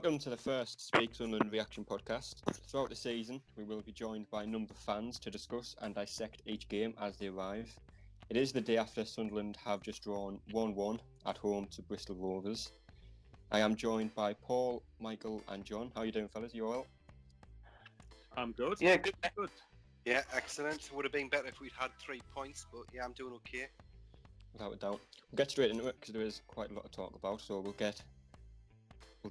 Welcome to the first Speak Sunderland Reaction podcast. Throughout the season, we will be joined by a number of fans to discuss and dissect each game as they arrive. It is the day after Sunderland have just drawn 1-1 at home to Bristol Rovers. I am joined by Paul, Michael and John. How are you doing, fellas? You all well? I'm good. Yeah, good. Good. Yeah, excellent. Would have been better if we'd had 3 points, but yeah, I'm doing okay. Without a doubt. We'll get straight into it because there is quite a lot to talk about. So we'll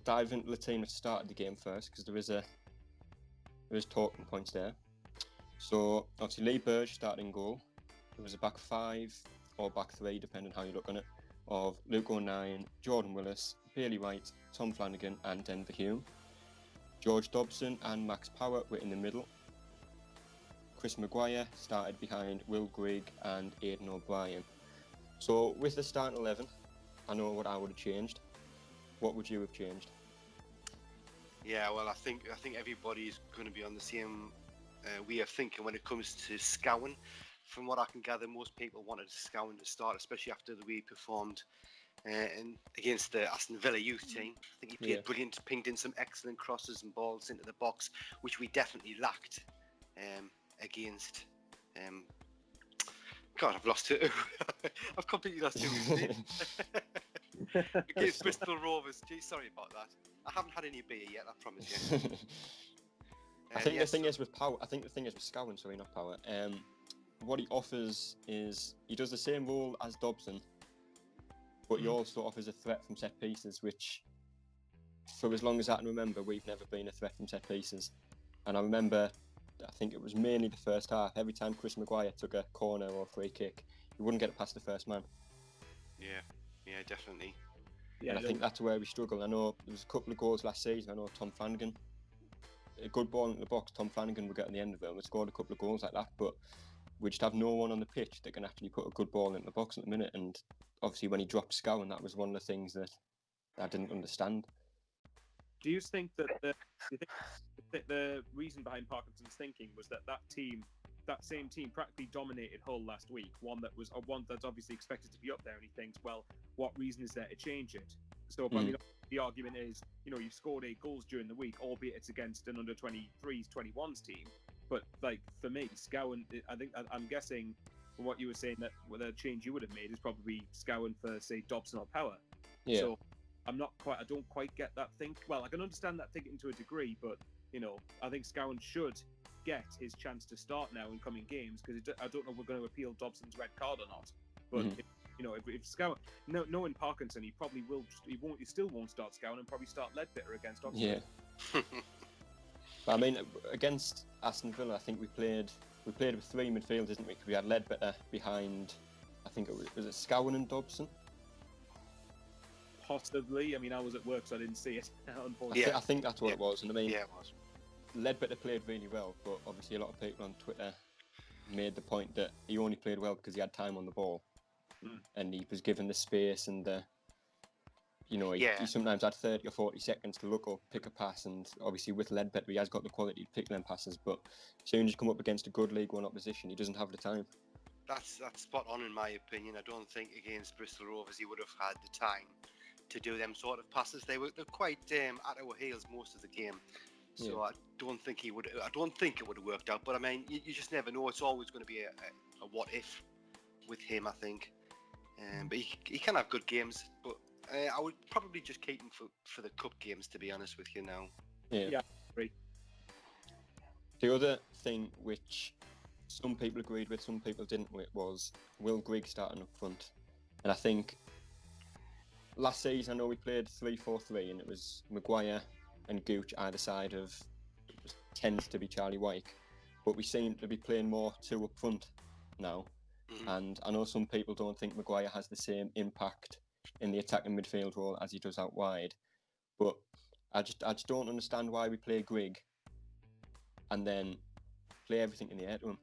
dive into the team that started the game first because there is talking points there. So obviously Lee Burge started in goal. There was a back 5 or back 3, depending how you look on it, of Luke O'Nien, Jordan Willis, Bailey White, Tom Flanagan and Denver Hume. George Dobson and Max Power were in the middle. Chris Maguire started behind Will Grigg and Aidan O'Brien. So with the starting 11, I know what I would have changed. What would you have changed? Yeah, well, I think everybody's going to be on the same way of thinking when it comes to Scowen. From what I can gather, most people wanted Scowen to start, especially after the way he performed against the Aston Villa youth team. I think he played brilliant, pinged in some excellent crosses and balls into the box, which we definitely lacked against. God, I've lost it. I've completely lost it. Against Bristol Rovers. Gee, sorry about that. I haven't had any beer yet, I promise you. I think the thing is with Power. I think the thing is with Scowen, sorry, not Power. What he offers is he does the same role as Dobson, but he also offers a threat from set pieces, which, for as long as I can remember, we've never been a threat from set pieces. And I remember, I think it was mainly the first half. Every time Chris Maguire took a corner or a free kick, he wouldn't get it past the first man. Yeah, definitely. Yeah, and I think that's where we struggle. I know there was a couple of goals last season. I know Tom Flanagan, a good ball into the box, Tom Flanagan would get on the end of it. We scored a couple of goals like that, but we just have no one on the pitch that can actually put a good ball into the box at the minute. And obviously when he dropped Scowen, that was one of the things that I didn't understand. Do you think that the reason behind Parkinson's thinking was that same team practically dominated Hull last week, one that's obviously expected to be up there, and he thinks, well, what reason is there to change it? So, I mean, the argument is, you've scored 8 goals during the week, albeit it's against an under 23s, 21s team. But like for me, Scowen, I'm guessing from what you were saying that the change you would have made is probably Scowen for, say, Dobson or Power. Yeah. So I don't quite get that think. Well, I can understand that thinking to a degree, but I think Scowen should get his chance to start now in coming games, because I don't know if we're going to appeal Dobson's red card or not. But if Scowen, knowing Parkinson, he probably will. He still won't start Scowen and probably start Ledbetter against Oxford. Yeah. I mean, against Aston Villa, I think we played with 3 midfielders, didn't we? Because we had Ledbetter behind, I think it was Scowen and Dobson? Possibly. I mean, I was at work, so I didn't see it. I think that's what it was. And I mean, yeah, it was. Ledbetter played really well, but obviously a lot of people on Twitter made the point that he only played well because he had time on the ball. And he was given the space and he sometimes had 30 or 40 seconds to look up, pick a pass, and obviously with Ledbetter he has got the quality to pick them passes, but as soon as you come up against a good League One opposition, he doesn't have the time. That's spot on in my opinion. I don't think against Bristol Rovers he would have had the time to do them sort of passes. They're quite at our heels most of the game. So I don't think it would have worked out, but I mean you just never know. It's always going to be a what if with him, I think. But he can have good games, but I would probably just keep him for the cup games, to be honest with you now. Yeah, great. The other thing which some people agreed with, some people didn't with, was Will Grigg starting up front. And I think last season, I know we played 3-4-3 and it was Maguire and Gooch either side of, it tends to be Charlie Wyke, but we seem to be playing more 2 up front now. And I know some people don't think Maguire has the same impact in the attacking midfield role as he does out wide, but I just don't understand why we play Grigg and then play everything in the air to him.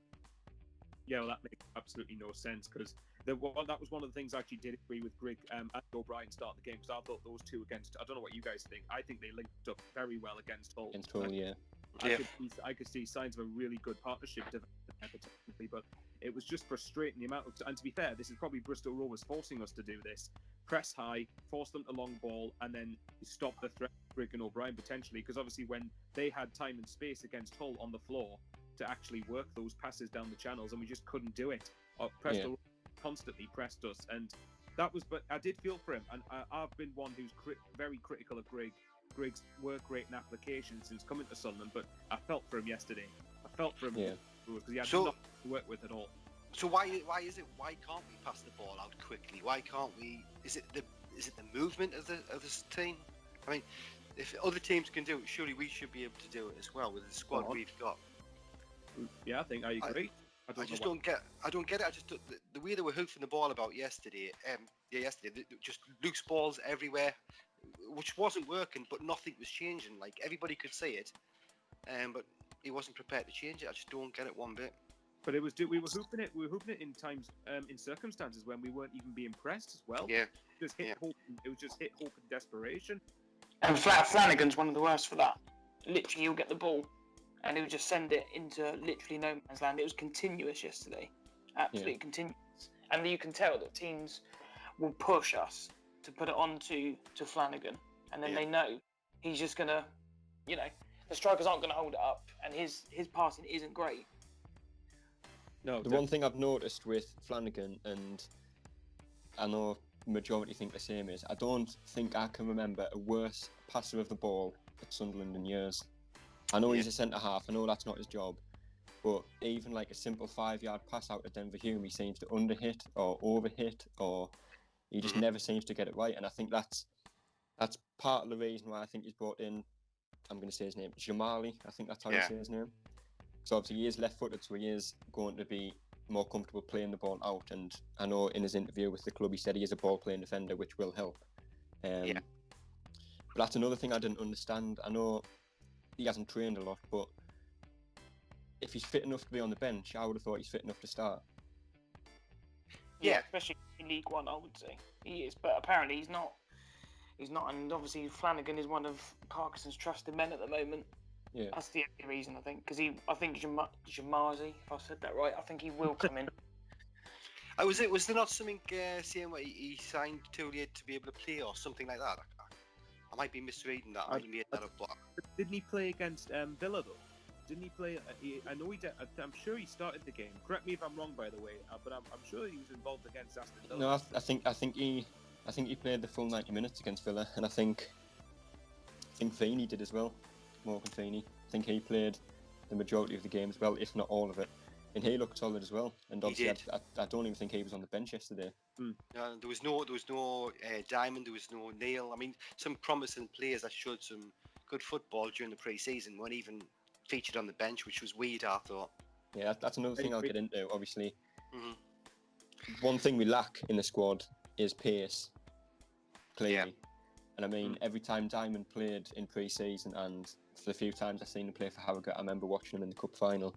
Yeah, well, that makes absolutely no sense, because that was one of the things I actually did agree with Grigg and O'Brien start the game, because I thought those two against, I don't know what you guys think, I think they linked up very well against Hull. Against Hull, yeah. I could see signs of a really good partnership developing, but it was just frustrating the amount of, and to be fair, this is probably Bristol Rovers forcing us to do this. Press high, force them to long ball, and then stop the threat Grigg and O'Brien potentially, because obviously when they had time and space against Hull on the floor to actually work those passes down the channels, and we just couldn't do it. Bristol constantly pressed us, and that was. But I did feel for him, and I've been one who's very critical of Grigg's work rate and application since coming to Sunderland, but I felt for him yesterday. I felt for him because he had nothing to work with at all. So why can't we pass the ball out quickly? Why can't we? Is it the movement of this team? I mean, if other teams can do it, surely we should be able to do it as well with the squad we've got. Yeah, I think I agree. I don't get it. I just the way they were hoofing the ball about yesterday. Just loose balls everywhere, which wasn't working, but nothing was changing. Like everybody could see it, but he wasn't prepared to change it. I just don't get it one bit. But we were hooping it in times, in circumstances when we weren't even being pressed as well. Yeah. It was just hit hope and desperation. And Flanagan's one of the worst for that. Literally, he'll get the ball, and he'll just send it into literally no man's land. It was continuous yesterday, absolutely continuous. And you can tell that teams will push us to put it on to Flanagan, and then they know he's just gonna, the strikers aren't gonna hold it up, and his passing isn't great. No, the one thing I've noticed with Flanagan, and I know majority think the same, is I don't think I can remember a worse passer of the ball at Sunderland in years. I know he's a centre half, I know that's not his job, but even like a simple 5-yard pass out to Denver Hume, he seems to underhit or overhit, or he just never seems to get it right. And I think that's part of the reason why I think he's brought in, I'm going to say his name, Jamali, I think that's how you say his name. So obviously he is left-footed, so he is going to be more comfortable playing the ball out. And I know in his interview with the club, he said he is a ball-playing defender, which will help. But that's another thing I didn't understand. I know he hasn't trained a lot, but if he's fit enough to be on the bench, I would have thought he's fit enough to start. Yeah, especially in League One, I would say he is. But apparently he's not. He's not, and obviously Flanagan is one of Parkinson's trusted men at the moment. Yeah, that's the only reason I think, because I think Jamazi, if I said that right, I think he will come in. Was there not something saying what he signed too late to be able to play or something like that? I might be misreading that. I made that up. Didn't he play against Villa though? Didn't he play? I know he did. I'm sure he started the game. Correct me if I'm wrong, by the way. But I'm sure he was involved against Aston Villa. No, I think he played the full 90 minutes against Villa, and I think Feeney did as well. Morgan Feeney. I think he played the majority of the game as well, if not all of it. And he looked solid as well. And obviously, I don't even think he was on the bench yesterday. There was no Diamond. There was no Neil. I mean, some promising players that showed some good football during the pre-season weren't even featured on the bench, which was weird, I thought. Yeah, that's another thing I'll get into. Obviously, one thing we lack in the squad is pace. Clearly. Yeah. And I mean, every time Diamond played in pre-season, and for the few times I've seen him play for Harrogate, I remember watching him in the cup final.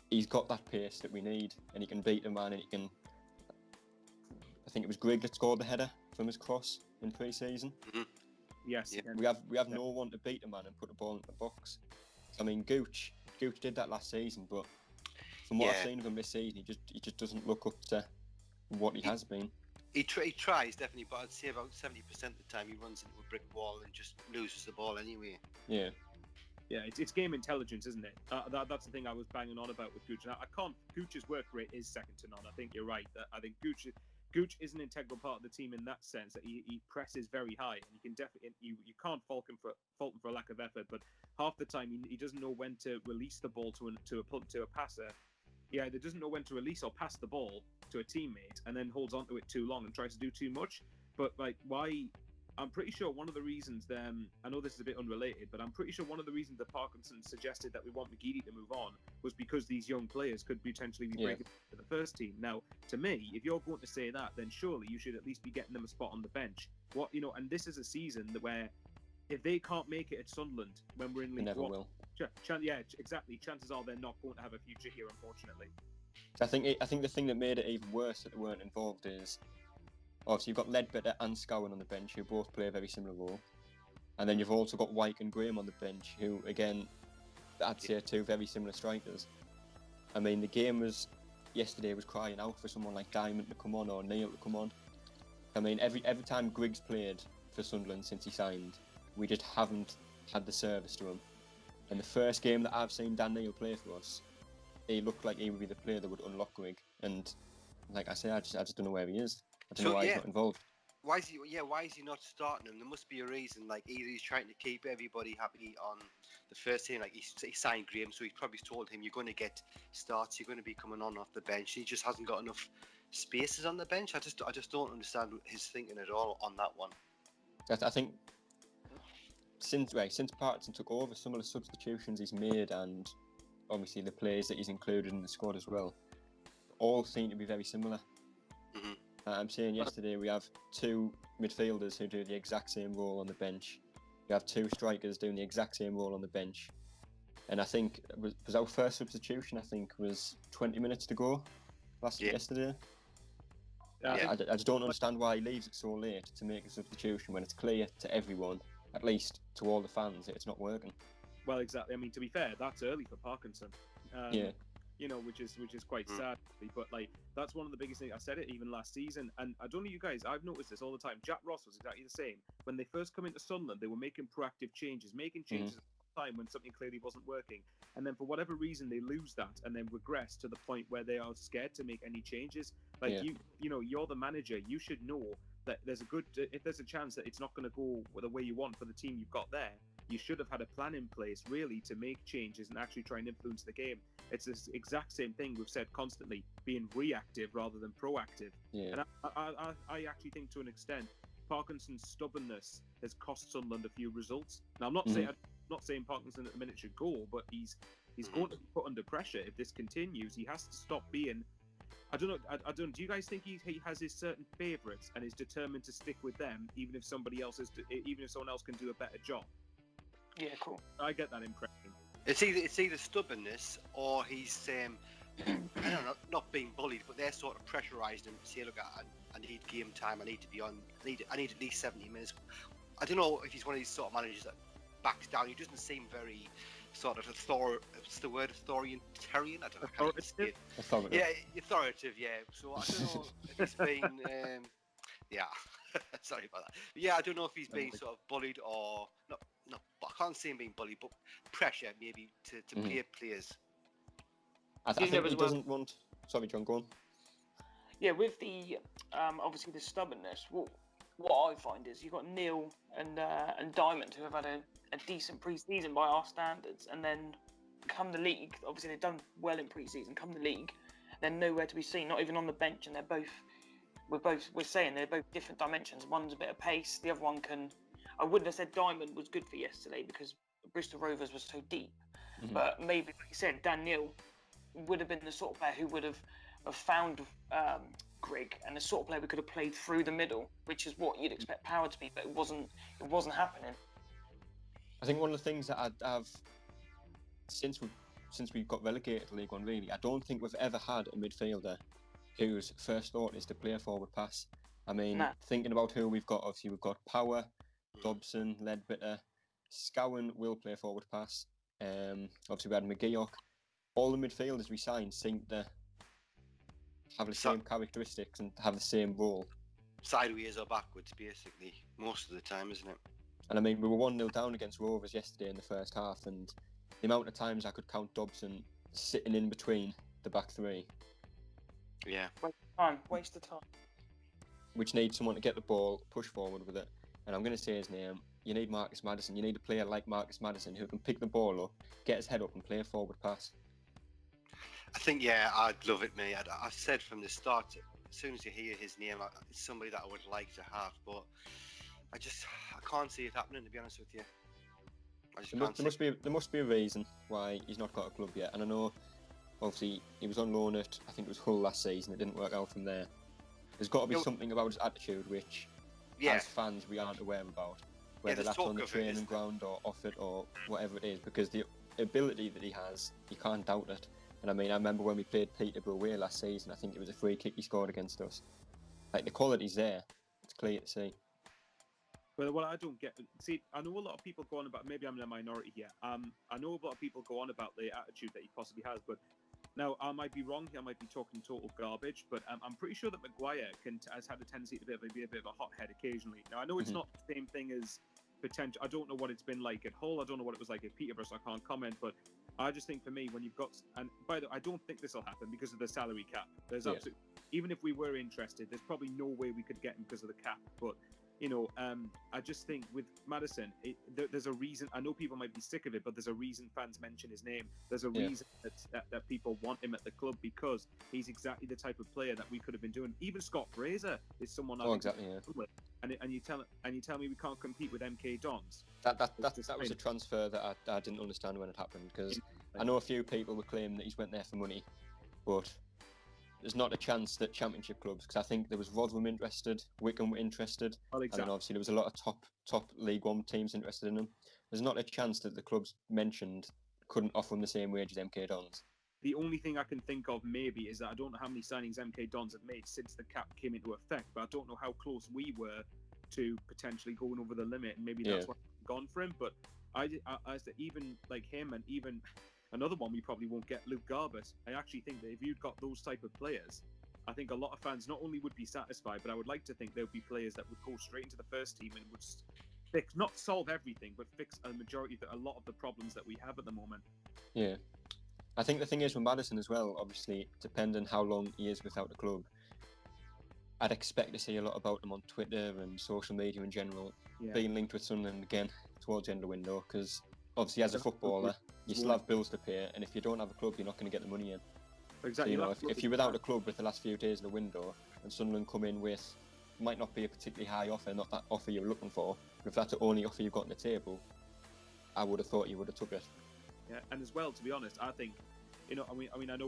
He's got that pace that we need, and he can beat a man, and he can. I think it was Grigg that scored the header from his cross in pre-season. Yes. Yeah. We have no one to beat a man and put the ball into the box. I mean, Gooch did that last season, but from what I've seen of him this season, he just doesn't look up to what he has been. He tries, definitely, but I'd say about 70% of the time he runs into a brick wall and just loses the ball anyway. Yeah. Yeah, it's game intelligence, isn't it? That's the thing I was banging on about with Gooch. Gooch's work rate is second to none. I think you're right. I think Gooch is an integral part of the team in that sense, that he presses very high, and you can definitely you can't fault him for a lack of effort, but half the time he doesn't know when to release the ball to a passer. He either doesn't know when to release or pass the ball to a teammate, and then holds onto it too long and tries to do too much. But like, why? I'm pretty sure one of the reasons, I know this is a bit unrelated, but I'm pretty sure one of the reasons that Parkinson suggested that we want McGeady to move on was because these young players could potentially be breaking to the first team. Now, to me, if you're going to say that, then surely you should at least be getting them a spot on the bench. And this is a season where if they can't make it at Sunderland when we're in League One, will. Yeah, exactly. Chances are they're not going to have a future here, unfortunately. I think the thing that made it even worse that they weren't involved is, obviously you've got Ledbetter and Scowen on the bench, who both play a very similar role, and then you've also got Wyke and Graham on the bench, who again, I'd say are two very similar strikers. I mean, the game yesterday was crying out for someone like Diamond to come on or Neil to come on. I mean, every time Griggs played for Sunderland since he signed, we just haven't had the service to him. And the first game that I've seen Dan Neil play for us, he looked like he would be the player that would unlock Greg. And like I say, I just don't know where he is. I don't know why he's not involved. Why is he not starting him? There must be a reason. Like either he's trying to keep everybody happy on the first team. Like he signed Graham, so he's probably told him you're going to get starts. You're going to be coming on off the bench. He just hasn't got enough spaces on the bench. I just don't understand his thinking at all on that one. I think since Parkinson took over, some of the substitutions he's made and obviously the players that he's included in the squad as well, all seem to be very similar. Mm-hmm. I'm saying yesterday we have 2 midfielders who do the exact same role on the bench. We have 2 strikers doing the exact same role on the bench. And I think it was our first substitution, I think, was 20 minutes to go yesterday. I just don't understand why he leaves it so late to make a substitution when it's clear to everyone, at least to all the fans, that it's not working. Well, exactly. I mean, to be fair, that's early for Parkinson. You know, which is quite sad. But like, that's one of the biggest things. I said it even last season, and I don't know you guys. I've noticed this all the time. Jack Ross was exactly the same. When they first come into Sunderland, they were making proactive changes, all the time when something clearly wasn't working. And then for whatever reason, they lose that and then regress to the point where they are scared to make any changes. Like you know, you're the manager. You should know that if there's a chance that it's not going to go the way you want for the team you've got there, you should have had a plan in place really to make changes and actually try and influence the game. It's this exact same thing we've said constantly, being reactive rather than proactive. And I actually think to an extent Parkinson's stubbornness has cost Sunderland a few results. Now I'm not saying Parkinson at the minute should go, but he's going to be put under pressure if this continues. He has to stop being, I don't know. Do you guys think he has his certain favourites and is determined to stick with them, even if someone else can do a better job? Yeah, cool. I get that impression. It's either stubbornness or he's I don't know, not being bullied, but they're sort of pressurised him to say, look, I need game time. I need to be on. I need at least 70 minutes. I don't know if he's one of these sort of managers that backs down. He doesn't seem very sort of what's the word? Authoritarian? I don't know. Authoritative. Yeah, authoritative. Yeah. So I don't know if he's been. Yeah. Sorry about that. But yeah, I don't know if he's being sort of bullied or not. No, I can't see him being bullied, but pressure maybe to play players. I think he doesn't want. Sorry, John, go on. Yeah, with the obviously the stubbornness. What I find is you've got Neil and Diamond who have had a decent pre-season by our standards, and then come the league, obviously they've done well in pre-season. Come the league, they're nowhere to be seen, not even on the bench, and we're saying they're both different dimensions. One's a bit of pace, the other one can. I wouldn't have said Diamond was good for yesterday because Bristol Rovers was so deep, but maybe, like you said, Dan Neil would have been the sort of player who would have found Greg, and the sort of player we could have played through the middle, which is what you'd expect Power to be, but it wasn't happening. I think one of the things that I've since we've got relegated to League One, really, I don't think we've ever had a midfielder whose first thought is to play a forward pass. I mean, thinking about who we've got, obviously we've got Power, Dobson, Ledbetter, Scowen will play forward pass. Obviously we had McGeoch. All the midfielders we signed seem to have the same characteristics and have the same role. Sideways or backwards, basically, most of the time, isn't it? And I mean, we were 1-0 down against Rovers yesterday in the first half, and the amount of times I could count Dobson sitting in between the back three. Yeah. Waste of time. Which needs someone to get the ball, push forward with it. And I'm going to say his name. You need Marcus Maddison. You need a player like Marcus Maddison who can pick the ball up, get his head up and play a forward pass. I think, yeah, I'd love it, mate. I said from the start, as soon as you hear his name, it's somebody that I would like to have, but I can't see it happening, to be honest with you. There must be a reason why he's not got a club yet. And I know, obviously, he was on loan at, I think it was Hull last season. It didn't work out from there. There's got to be something about his attitude which, as fans, we aren't aware about. Whether that's on the training ground or off it or whatever it is. Because the ability that he has, you can't doubt it. And I mean, I remember when we played Peterborough away last season, I think it was a free kick he scored against us. Like, the quality's there. It's clear to see. Well, what I don't get... See, I know a lot of people go on about... Maybe I'm in a minority here. I know a lot of people go on about the attitude that he possibly has, but... Now, I might be wrong here, I might be talking total garbage, but I'm pretty sure that Maguire has had a tendency to be a bit of a hothead occasionally. Now, I know it's not the same thing as potential. I don't know what it's been like at Hull. I don't know what it was like at Peterborough, so I can't comment. But I just think for me, when you've got, and by the way, I don't think this will happen because of the salary cap. There's absolutely, even if we were interested, there's probably no way we could get him because of the cap. But I just think with Maddison, there's a reason. I know people might be sick of it, but there's a reason fans mention his name. There's a reason that people want him at the club because he's exactly the type of player that we could have been doing. Even Scott Fraser is someone. Exactly. Yeah. And you tell me we can't compete with MK Dons. That was a transfer that I didn't understand when it happened because I know a few people were claiming that he's went there for money, but there's not a chance that Championship clubs, because I think there was Rotherham interested, Wycombe were interested, and then obviously there was a lot of top League One teams interested in him. There's not a chance that the clubs mentioned couldn't offer him the same wage as MK Dons. The only thing I can think of maybe is that I don't know how many signings MK Dons have made since the cap came into effect, but I don't know how close we were to potentially going over the limit, and maybe that's why I've gone for him. But I said even like him, and even another one we probably won't get, Luke Garbett. I actually think that if you'd got those type of players, I think a lot of fans not only would be satisfied, but I would like to think there would be players that would go straight into the first team and would fix, not solve everything, but fix a lot of the problems that we have at the moment. Yeah. I think the thing is with Maddison as well, obviously, depending how long he is without the club, I'd expect to see a lot about him on Twitter and social media in general, being linked with Sunderland again towards the end of the window, because obviously as a footballer, you still have bills to pay, and if you don't have a club, you're not going to get the money in. Exactly. So, if you're without a club with the last few days of the window, and Sunderland come in with, might not be a particularly high offer, not that offer you're looking for, but if that's the only offer you've got on the table, I would have thought you would have took it. Yeah, and as well, to be honest, I think, I know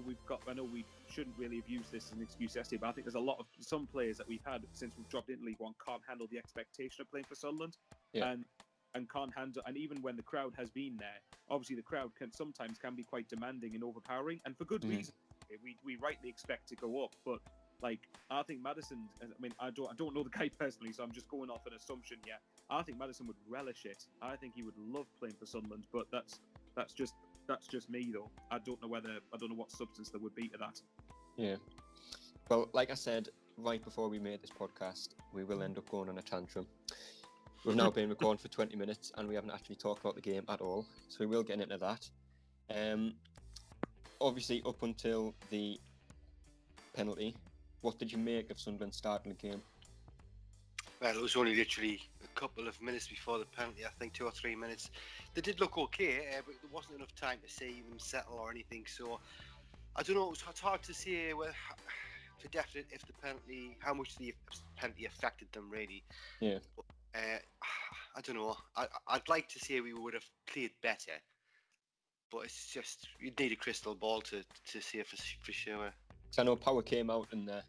we shouldn't really have used this as an excuse yesterday, but I think there's a lot of some players that we've had since we've dropped into League One can't handle the expectation of playing for Sunderland, and can't handle, and even when the crowd has been there, obviously the crowd can sometimes be quite demanding and overpowering, and for good reason. We rightly expect to go up, but like I think Maddison, I don't know the guy personally, so I'm just going off an assumption. Yeah, I think Maddison would relish it. I think he would love playing for Sunderland, but that's just me though. I don't know what substance there would be to that. Yeah. Well, like I said right before we made this podcast, we will end up going on a tantrum. We've now been recording for 20 minutes and we haven't actually talked about the game at all, so we will get into that. Obviously, up until the penalty, what did you make of Sunderland starting the game? Well, it was only literally a couple of minutes before the penalty, I think 2 or 3 minutes. They did look okay, but there wasn't enough time to see them settle or anything, so I don't know, it's hard to say for definite if the penalty, how much the penalty affected them really. Yeah. But, I don't know. I'd like to say we would have played better, but it's just you'd need a crystal ball to see it for sure. Because I know Power came out in the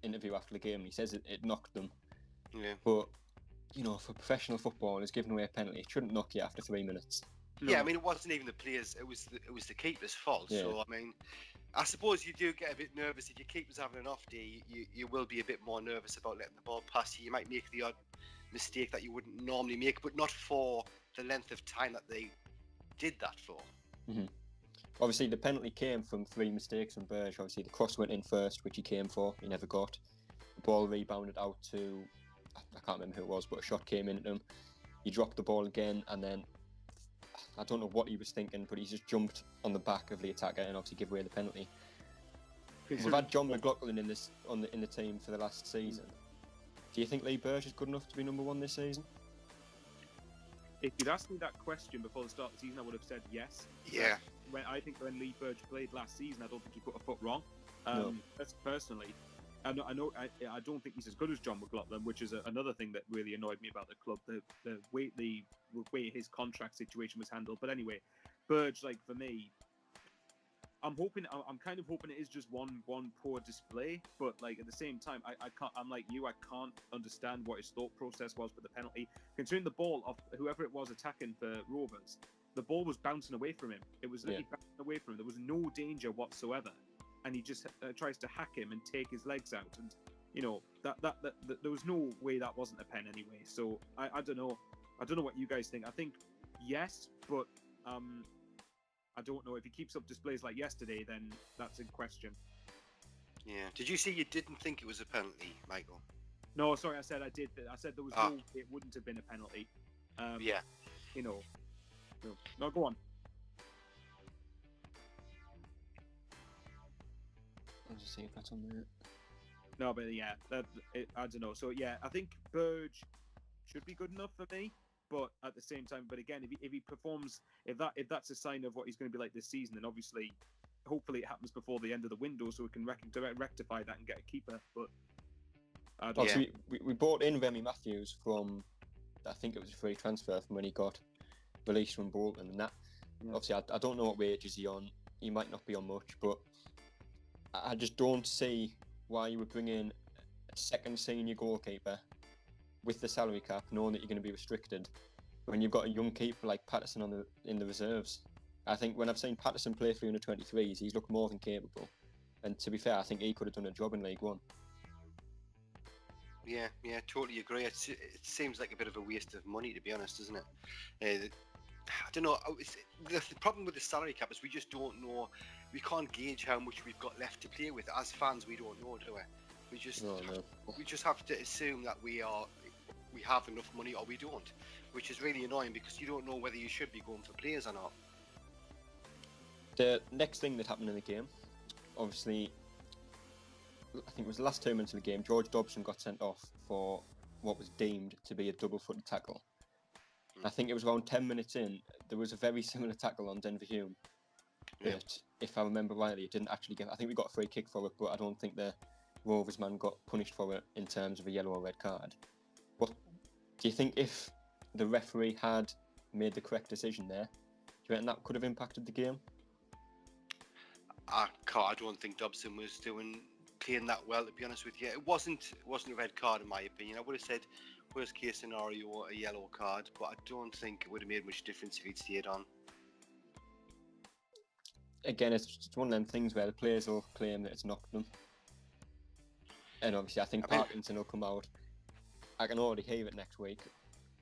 interview after the game and he says it knocked them. Yeah. But for professional football, it's giving away a penalty. It shouldn't knock you after 3 minutes. No. Yeah, it wasn't even the players. It was the keeper's fault. Yeah. So I suppose you do get a bit nervous if your keeper's having an off day. You will be a bit more nervous about letting the ball pass you. You might make the odd mistake that you wouldn't normally make, but not for the length of time that they did that for. Mm-hmm. Obviously, the penalty came from 3 mistakes from Burge. Obviously, the cross went in first, which he came for. He never got. The ball rebounded out to, I can't remember who it was, but a shot came into him. He dropped the ball again, and then I don't know what he was thinking, but he just jumped on the back of the attacker and obviously gave away the penalty. We've had John McLaughlin in the team for the last season. Do you think Lee Burge is good enough to be number 1 this season? If you'd asked me that question before the start of the season, I would have said yes. Yeah. I think when Lee Burge played last season, I don't think he put a foot wrong. No. That's personally. I don't think he's as good as John McLaughlin, which is another thing that really annoyed me about the club. The way his contract situation was handled. But anyway, Burge, like for me, I'm kind of hoping it is just one poor display. But like at the same time, I can't. I'm like you. I can't understand what his thought process was for the penalty. Considering the ball of whoever it was attacking for Rovers, the ball was bouncing away from him. It was bouncing away from him. There was no danger whatsoever. And he just tries to hack him and take his legs out, and that there was no way that wasn't a pen anyway. So I don't know. I don't know what you guys think. I think yes, but I don't know if he keeps up displays like yesterday. Then that's in question. Yeah. Did you see you didn't think it was a penalty, Michael? No, sorry. I said I did. I said there was no. It wouldn't have been a penalty. Yeah. You know. No, go on. I'll just see if that's on there. No, but yeah, I don't know. So yeah, I think Burge should be good enough for me. But at the same time, but again, if he performs, if that's a sign of what he's going to be like this season, then obviously, hopefully, it happens before the end of the window, so we can rectify that and get a keeper. But obviously, we bought in Remy Matthews from, I think it was a free transfer from when he got released from Bolton, and that obviously I don't know what wages he's on. He might not be on much, but I just don't see why you would bring in a second senior goalkeeper with the salary cap, knowing that you're going to be restricted, when you've got a young keeper like Patterson in the reserves. I think when I've seen Patterson play for under 23s, he's looked more than capable. And to be fair, I think he could have done a job in League One. Yeah, totally agree. It seems like a bit of a waste of money, to be honest, doesn't it? I don't know. The problem with the salary cap is we just don't know. We can't gauge how much we've got left to play with. As fans, we don't know, do we? We just have to assume that we have enough money or we don't, which is really annoying because you don't know whether you should be going for players or not. The next thing that happened in the game, obviously, I think it was the last 2 minutes of the game, George Dobson got sent off for what was deemed to be a double-footed tackle. I think it was around 10 minutes in, there was a very similar tackle on Denver Hume. That, if I remember rightly, it didn't actually get. I think we got a free kick for it, but I don't think the Rovers man got punished for it in terms of a yellow or red card. But do you think if the referee had made the correct decision there, do you reckon that could have impacted the game? I don't think Dobson was playing that well, to be honest with you. It wasn't a red card in my opinion. I would have said worst case scenario a yellow card, but I don't think it would have made much difference if he'd stayed on. Again, it's just one of them things where the players will claim that it's knocked them. And obviously I think Parkinson will come out. I can already hear it next week.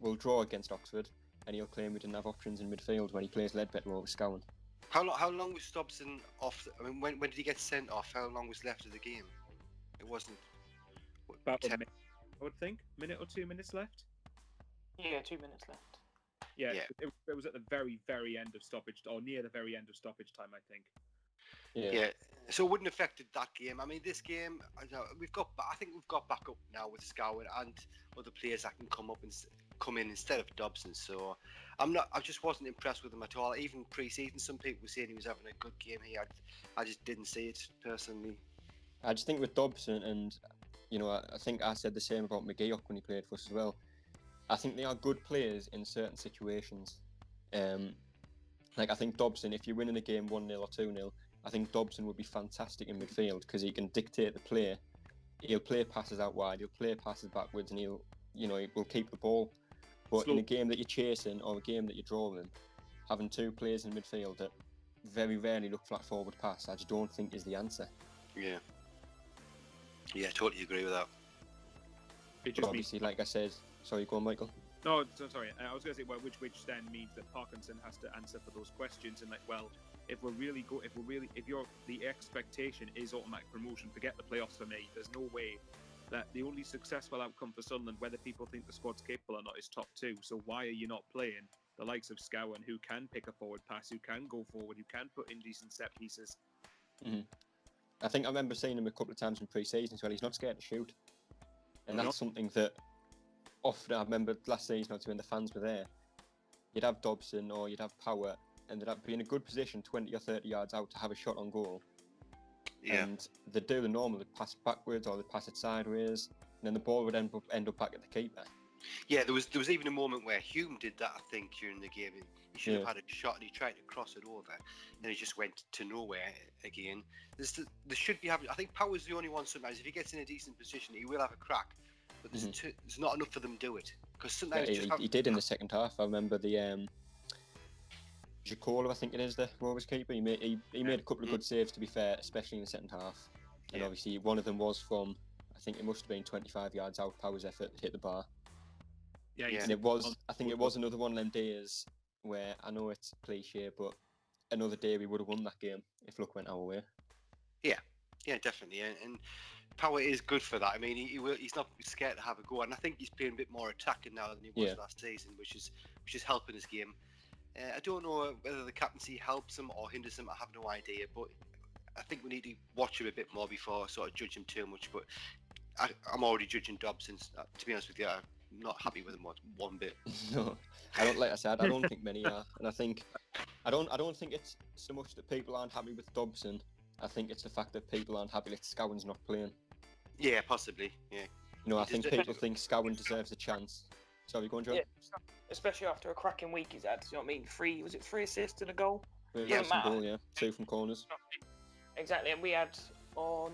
We'll draw against Oxford and he'll claim we didn't have options in midfield when he plays Ledbetter over Scowen. How long was Dobson off? I mean, when did he get sent off? How long was left of the game? It wasn't... About a minute, I would think. Minute or 2 minutes left? Yeah, 2 minutes left. Yeah. It was at the very, very end of stoppage, or near the very end of stoppage time, I think. Yeah. So it wouldn't have affected that game. I mean, this game, I think we've got back up now with Scowen and other players that can come in instead of Dobson. So I just wasn't impressed with him at all. Even pre-season, some people were saying he was having a good game here. I just didn't see it personally. I just think with Dobson, and I think I said the same about McGeoch when he played for us as well. I think they are good players in certain situations. I think Dobson, if you're winning a game 1-0 or 2-0, I think Dobson would be fantastic in midfield because he can dictate the play. He'll play passes out wide, he'll play passes backwards, and he will keep the ball. But in a game that you're chasing or a game that you're drawing, having two players in midfield that very rarely look flat forward pass, I just don't think is the answer. Yeah, totally agree with that. Obviously, like I said, sorry, go on, Michael. No, sorry. I was going to say, well, which then means that Parkinson has to answer for those questions. And if the expectation is automatic promotion, forget the playoffs for me. There's no way that the only successful outcome for Sunderland, whether people think the squad's capable or not, is top two. So why are you not playing the likes of Scowen, who can pick a forward pass, who can go forward, who can put in decent set pieces? Mm-hmm. I think I remember seeing him a couple of times in pre-season as well. He's not scared to shoot, and that's something that often I remember last season, obviously, when the fans were there, you'd have Dobson or you'd have Power, and they'd be in a good position 20 or 30 yards out to have a shot on goal. Yeah. And they'd do the normal, they'd pass it backwards or they'd pass it sideways, and then the ball would end up back at the keeper. Yeah, there was even a moment where Hume did that, I think, during the game. He should have had a shot and he tried to cross it over, and he just went to nowhere again. There should be having. I think Power's the only one sometimes. If he gets in a decent position, he will have a crack, but there's not enough for them to do it. Because sometimes he did in the second half. I remember the Jacola, I think it is, the Rovers keeper. He made a couple of good saves, to be fair, especially in the second half. And obviously one of them was from, I think it must have been 25 yards out. Power's effort hit the bar. Yeah. And it was another one of them days where, I know it's cliche, but another day we would have won that game if luck went our way. Yeah, definitely. And Power is good for that. I mean, he's not scared to have a go, and I think he's playing a bit more attacking now than he was last season, which is helping his game. I don't know whether the captaincy helps him or hinders him. I have no idea, but I think we need to watch him a bit more before sort of judge him too much. But I'm already judging Dobson. To be honest with you, I'm not happy with him one bit. No, I don't. Like I said, I don't think many are, and I don't think it's so much that people aren't happy with Dobson. I think it's the fact that people aren't happy that Scowen's not playing. Yeah, possibly. Yeah. I think people think Scowen deserves a chance. Sorry, go on, John. Yeah, especially after a cracking week he's had. You know what I mean? Was it 3 assists and a goal? Yeah, goal, 2 from corners. Exactly, and we had on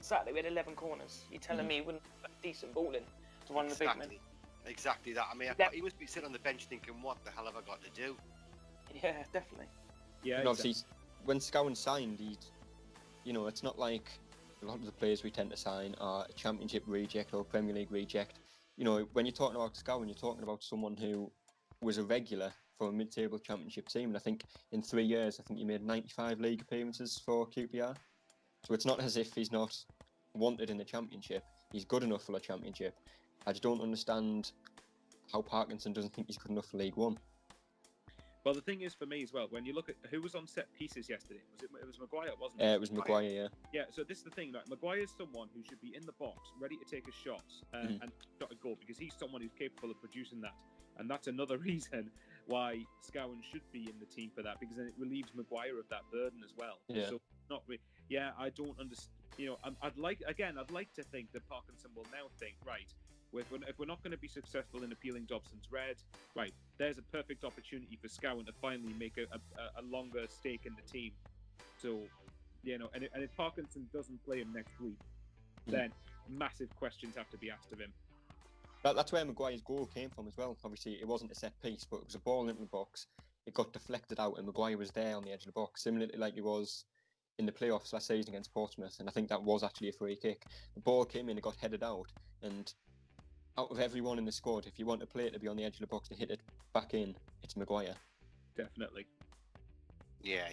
Saturday we had 11 corners. You're telling me he wouldn't have a decent ball in to one of the big men? Exactly that. I mean, he must be sitting on the bench thinking, "What the hell have I got to do?" Yeah, definitely. Yeah, and obviously, when Scowen signed, it's not like a lot of the players we tend to sign are a Championship reject or Premier League reject. When you're talking about Scowen, you're talking about someone who was a regular for a mid-table Championship team, and I think in 3 years, he made 95 league appearances for QPR. So it's not as if he's not wanted in the Championship. He's good enough for the Championship. I just don't understand how Parkinson doesn't think he's good enough for League One. Well, the thing is for me as well, when you look at who was on set pieces yesterday, it was Maguire, wasn't it? It was Maguire, yeah. Yeah, so this is the thing, right? Maguire is someone who should be in the box, ready to take his shots and shot a goal, because he's someone who's capable of producing that. And that's another reason why Scowen should be in the team for that, because then it relieves Maguire of that burden as well. Yeah. So I don't understand. I'd like to think that Parkinson will now think, right, if we're not going to be successful in appealing Dobson's red, right, there's a perfect opportunity for Scowen to finally make a longer stake in the team. So, and if Parkinson doesn't play him next week, then massive questions have to be asked of him. That's where Maguire's goal came from as well. Obviously, it wasn't a set piece, but it was a ball into the box. It got deflected out, and Maguire was there on the edge of the box, similarly like he was in the playoffs last season against Portsmouth. And I think that was actually a free kick. The ball came in, it got headed out, and out of everyone in the squad, if you want a player to be on the edge of the box to hit it back in, it's Maguire. Definitely. Yeah.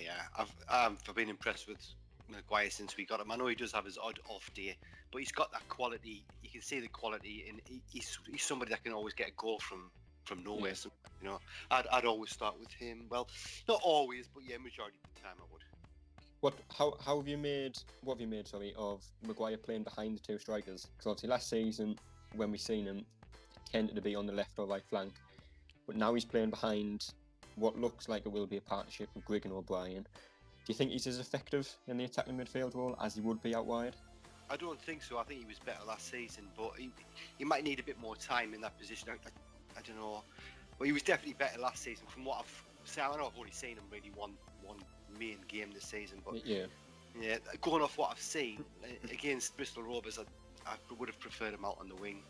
I've been impressed with Maguire since we got him. I know he does have his odd off day, but he's got that quality. You can see the quality, and he's somebody that can always get a goal from nowhere. Yeah. So, I'd always start with him. Well, not always, but yeah, majority of the time I would. What have you made of Maguire playing behind the two strikers? Because obviously last season, when we seen him, he tended to be on the left or right flank, but now he's playing behind what looks like it will be a partnership with Grigg and O'Brien. Do you think he's as effective in the attacking midfield role as he would be out wide? I don't think so. I think he was better last season, but he might need a bit more time in that position. I don't know. But he was definitely better last season. From what I've seen, I know I've only seen him really one main game this season, but yeah, going off what I've seen against Bristol Rovers, I would have preferred him out on the wing.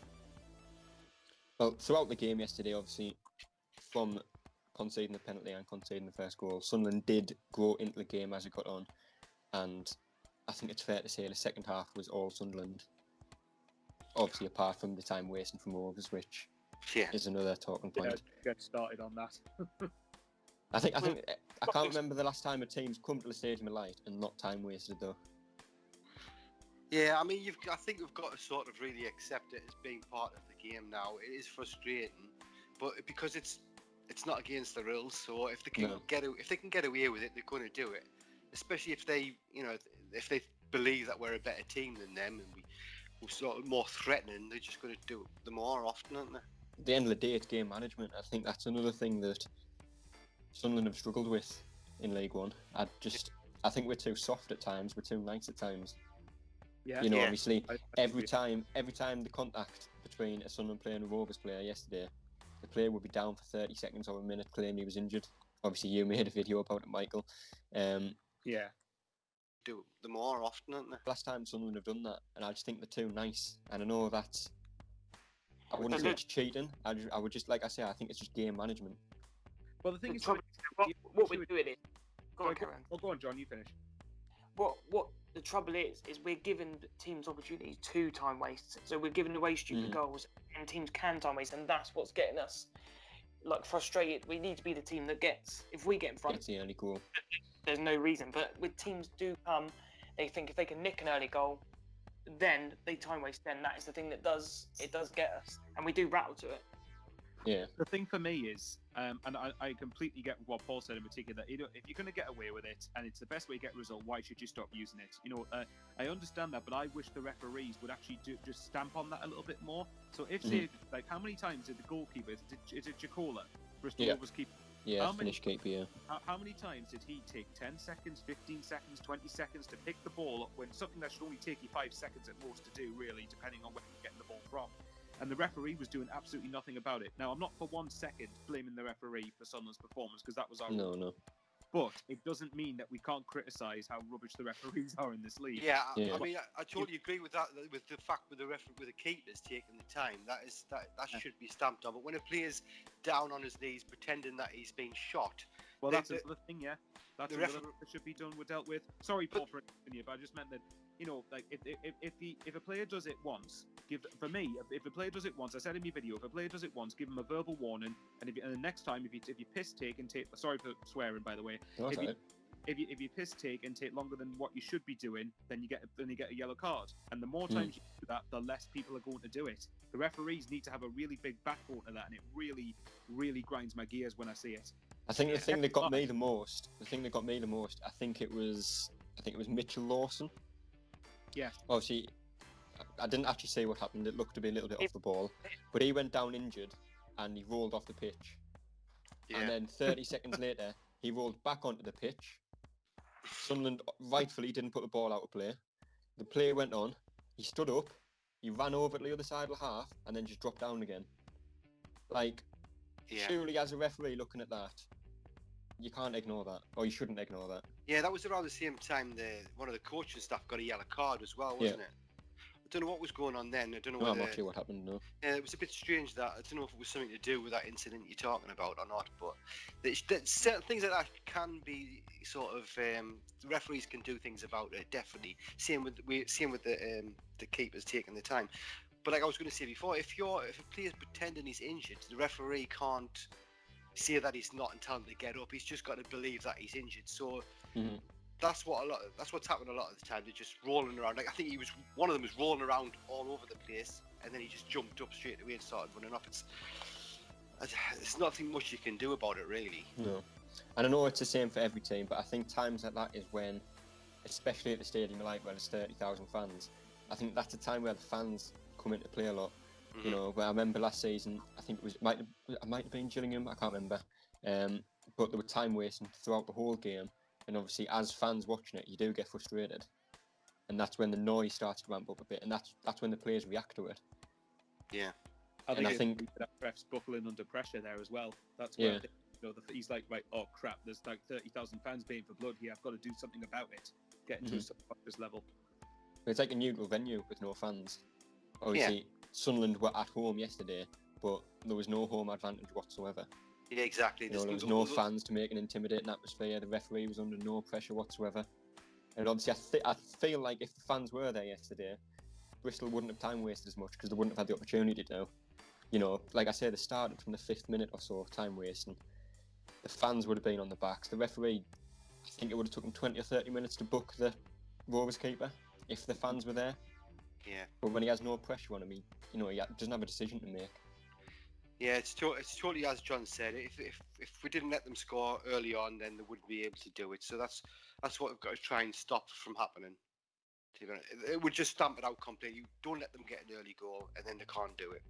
Well, throughout the game yesterday, obviously, from conceding the penalty and conceding the first goal, Sunderland did grow into the game as it got on, and I think it's fair to say the second half was all Sunderland. Obviously, apart from the time wasting from Rovers, which is another talking point. Yeah, get started on that. I can't remember the last time a team's come to the Stadium of Light and not time wasted though. Yeah, I mean, I think we've got to sort of really accept it as being part of the game now. It is frustrating, but because it's not against the rules, so if they can get away with it, they're going to do it. Especially if they believe that we're a better team than them and we're sort of more threatening, they're just going to do it more often, aren't they? At the end of the day, it's game management. I think that's another thing that Sunderland have struggled with in League One. I think we're too soft at times. We're too nice at times. Yeah. Obviously, every time the contact between a Sunderland player and a Rovers player yesterday, the player would be down for 30 seconds or a minute, claiming he was injured. Obviously, you made a video about it, Michael. Yeah. Do the more often, aren't they? Last time Sunderland have done that, and I just think they're too nice. And I know that's. I wouldn't say it's cheating. I would just, like I say, I think it's just game management. Well, the thing is, what we're doing is. Go on, Karen. Oh, go on, John. You finish. What the trouble is we're giving teams opportunities to time waste. So we're giving away stupid goals, and teams can time waste, and that's what's getting us frustrated. We need to be the team that gets. If we get in front, it's the early goal. There's no reason. But with teams do come, they think if they can nick an early goal, then they time waste. Then that is the thing that does get us, and we do rattle to it. Yeah. The thing for me is, and I completely get what Paul said in particular. If you're going to get away with it, and it's the best way to get a result, why should you stop using it? I understand that, but I wish the referees would actually just stamp on that a little bit more. So if say, like, how many times did the goalkeeper, is it Jacola, Bristol Rovers keeper? Yeah, Finnish keeper, yeah. How many times did he take 10 seconds, 15 seconds, 20 seconds to pick the ball up when something that should only take you 5 seconds at most to do, really, depending on where you're getting the ball from? And the referee was doing absolutely nothing about it. Now, I'm not for 1 second blaming the referee for Sunderland's performance, because that was our... No. But it doesn't mean that we can't criticise how rubbish the referees are in this league. Yeah, I mean, I totally agree with that. With the fact with the keepers taking the time, that should be stamped on. But when a player's down on his knees pretending that he's being shot, well, that's another thing. Yeah, that's another thing that should be dealt with. Sorry, Paul, for interrupting you, but I just meant that, you know, like if a player does it once, if a player does it once, I said in my video, if a player does it once, give him a verbal warning, and the next time, if you piss take and take, sorry for swearing, by the way, if you piss take and take longer than what you should be doing, then you get a yellow card. And the more times you do that, the less people are going to do it. The referees need to have a really big backbone to that, and it really, really grinds my gears when I see it. I think the thing that got me the most, I think it was Mitchell Lawson. Yeah. Obviously, I didn't actually see what happened. It looked to be a little bit off the ball, but he went down injured, and he rolled off the pitch. Yeah. And then 30 seconds later, he rolled back onto the pitch. Sunderland rightfully didn't put the ball out of play. The play went on. He stood up. He ran over to the other side of the half, and then just dropped down again. Like, surely as a referee looking at that, you can't ignore that, or you shouldn't ignore that. Yeah, that was around the same time one of the coaching staff got a yellow card as well, wasn't it? I don't know what was going on then. I don't know. I'm not sure what happened. No. Yeah, it was a bit strange that I don't know if it was something to do with that incident you're talking about or not. But certain things like that can be sort of referees can do things about it. Definitely. Same with the keepers taking the time. But like I was going to say before, if a player's pretending he's injured, the referee can't say that he's not and tell him to get up. He's just got to believe that he's injured. So. That's what's happened a lot of the time. They're just rolling around. Like I think one of them was rolling around all over the place, and then he just jumped up straight away and started running up. It's nothing much you can do about it, really. No, and I know it's the same for every team, but I think times like that is when, especially at the stadium like where there's 30,000 fans, I think that's the time where the fans come into play a lot. You know, where I remember last season, I think it might have been Gillingham, I can't remember, but there were time wasting throughout the whole game. And obviously, as fans watching it, you do get frustrated, and that's when the noise starts to ramp up a bit, and that's when the players react to it. Yeah, I think that ref's buckling under pressure there as well. That's where he's like, right, oh crap, there's like 30,000 fans baying for blood here. I've got to do something about it. Get into a subconscious level. It's like a neutral venue with no fans. Obviously, Sunderland were at home yesterday, but there was no home advantage whatsoever. Yeah, exactly. There was no fans to make an intimidating atmosphere. The referee was under no pressure whatsoever. And obviously, I feel like if the fans were there yesterday, Bristol wouldn't have time wasted as much because they wouldn't have had the opportunity to. You know, like I say, they started from the 5th minute or so of time wasting. The fans would have been on the backs. The referee, I think it would have taken 20 or 30 minutes to book the Rovers keeper if the fans were there. Yeah. But when he has no pressure on him, he doesn't have a decision to make. Yeah, it's totally as John said. If we didn't let them score early on, then they wouldn't be able to do it. So that's what we've got to try and stop from happening. It would just stamp it out completely. You don't let them get an early goal, and then they can't do it.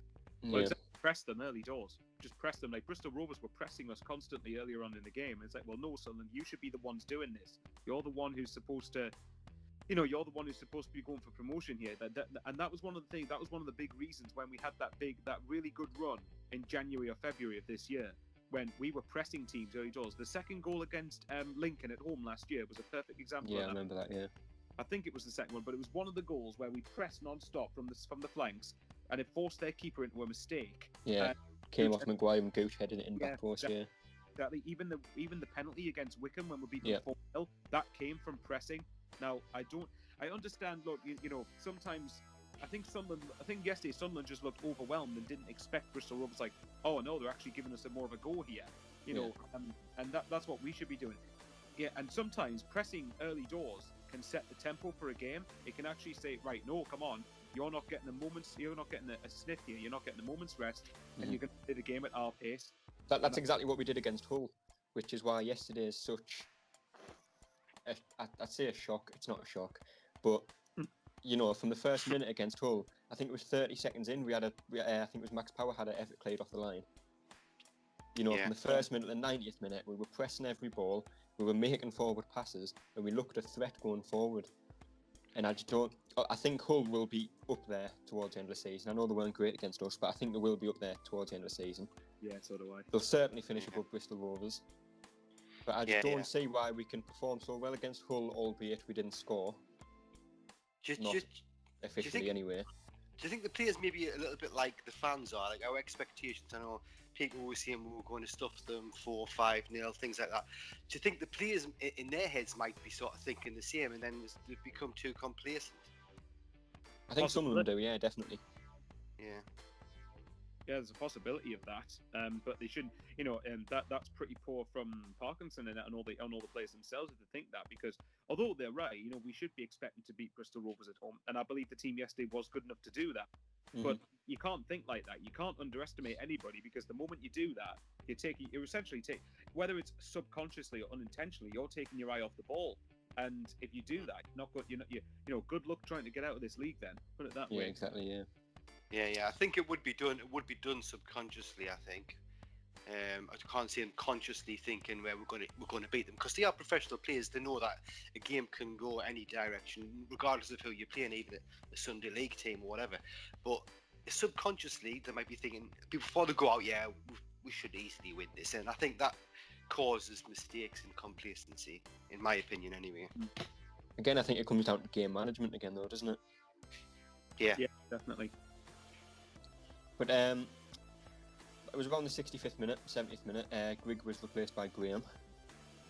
Well, press them early doors. Just press them. Like Bristol Rovers were pressing us constantly earlier on in the game. It's like, well, no, Sunderland, you should be the ones doing this. You're the one who's supposed to. You're the one who's supposed to be going for promotion here. And that was one of the things. That was one of the big reasons when we had that really good run in January or February of this year, when we were pressing teams early doors. The second goal against Lincoln at home last year was a perfect example. Yeah, of that. I remember that. Yeah. I think it was the second one, but it was one of the goals where we pressed non-stop from the flanks, and it forced their keeper into a mistake. Yeah, came off Maguire and Gooch headed it in back post. Yeah. Exactly. Even the penalty against Wickham when we beat them 4-0, that came from pressing. Now I understand. Look, sometimes I think yesterday Sunderland just looked overwhelmed and didn't expect Bristol Rovers. Like, oh no, they're actually giving us more of a go here. And that's what we should be doing. Yeah, and sometimes pressing early doors can set the tempo for a game. It can actually say, right, no, come on, you're not getting a sniff here, you're not getting a moment's rest, and you're going to play the game at our pace. That's exactly what we did against Hull, which is why yesterday is such I'd say a shock. It's not a shock, but from the first minute against Hull, I think it was 30 seconds in, I think it was Max Power had an effort cleared off the line. From the first minute, the 90th minute, we were pressing every ball, we were making forward passes, and we looked a threat going forward. And I think Hull will be up there towards the end of the season. I know they weren't great against us, but I think they will be up there towards the end of the season. Yeah, so do I. They'll certainly finish above Bristol Rovers. But I just don't see why we can perform so well against Hull, albeit we didn't score. Officially, anyway. Do you think the players maybe a little bit like the fans are? Like our expectations, I know people were saying we were going to stuff them 4-5-0, things like that. Do you think the players in their heads might be sort of thinking the same and then they've become too complacent? I think some of them do, yeah, definitely. Yeah. Yeah, there's a possibility of that, but they shouldn't. That's pretty poor from Parkinson and all the players themselves if they think that, because although they're right, we should be expecting to beat Bristol Rovers at home, and I believe the team yesterday was good enough to do that. Mm-hmm. But you can't think like that. You can't underestimate anybody, because the moment you do that, you're essentially whether it's subconsciously or unintentionally, you're taking your eye off the ball. And if you do that, you're not good. Good luck trying to get out of this league. Then put it that way. Yeah, exactly. Yeah. Yeah. I think it would be done. It would be done subconsciously. I think. I can't see them consciously thinking where we're going to beat them, because they are professional players. They know that a game can go any direction, regardless of who you're playing, even a Sunday League team or whatever. But subconsciously, they might be thinking before they go out, yeah, we should easily win this, and I think that causes mistakes and complacency, in my opinion, anyway. Again, I think it comes down to game management again, though, doesn't it? Yeah, definitely. But it was around the 65th minute, 70th minute. Grigg was replaced by Graham.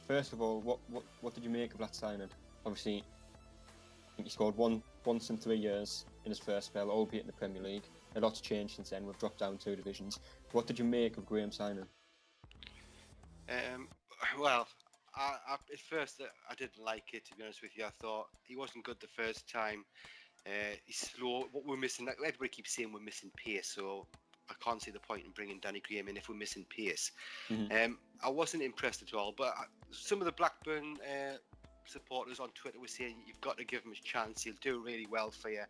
First of all, what did you make of that signing? Obviously, I think he scored once in 3 years in his first spell, albeit in the Premier League. A lot's changed since then. We've dropped down 2 divisions. What did you make of Graham's signing? Well, at first I didn't like it, to be honest with you. I thought he wasn't good the first time. He's slow. What we're missing, everybody keeps saying we're missing pace, so I can't see the point in bringing Danny Graham in if we're missing pace. Mm-hmm. I wasn't impressed at all, but some of the Blackburn supporters on Twitter were saying you've got to give him a chance. He'll do really well for you.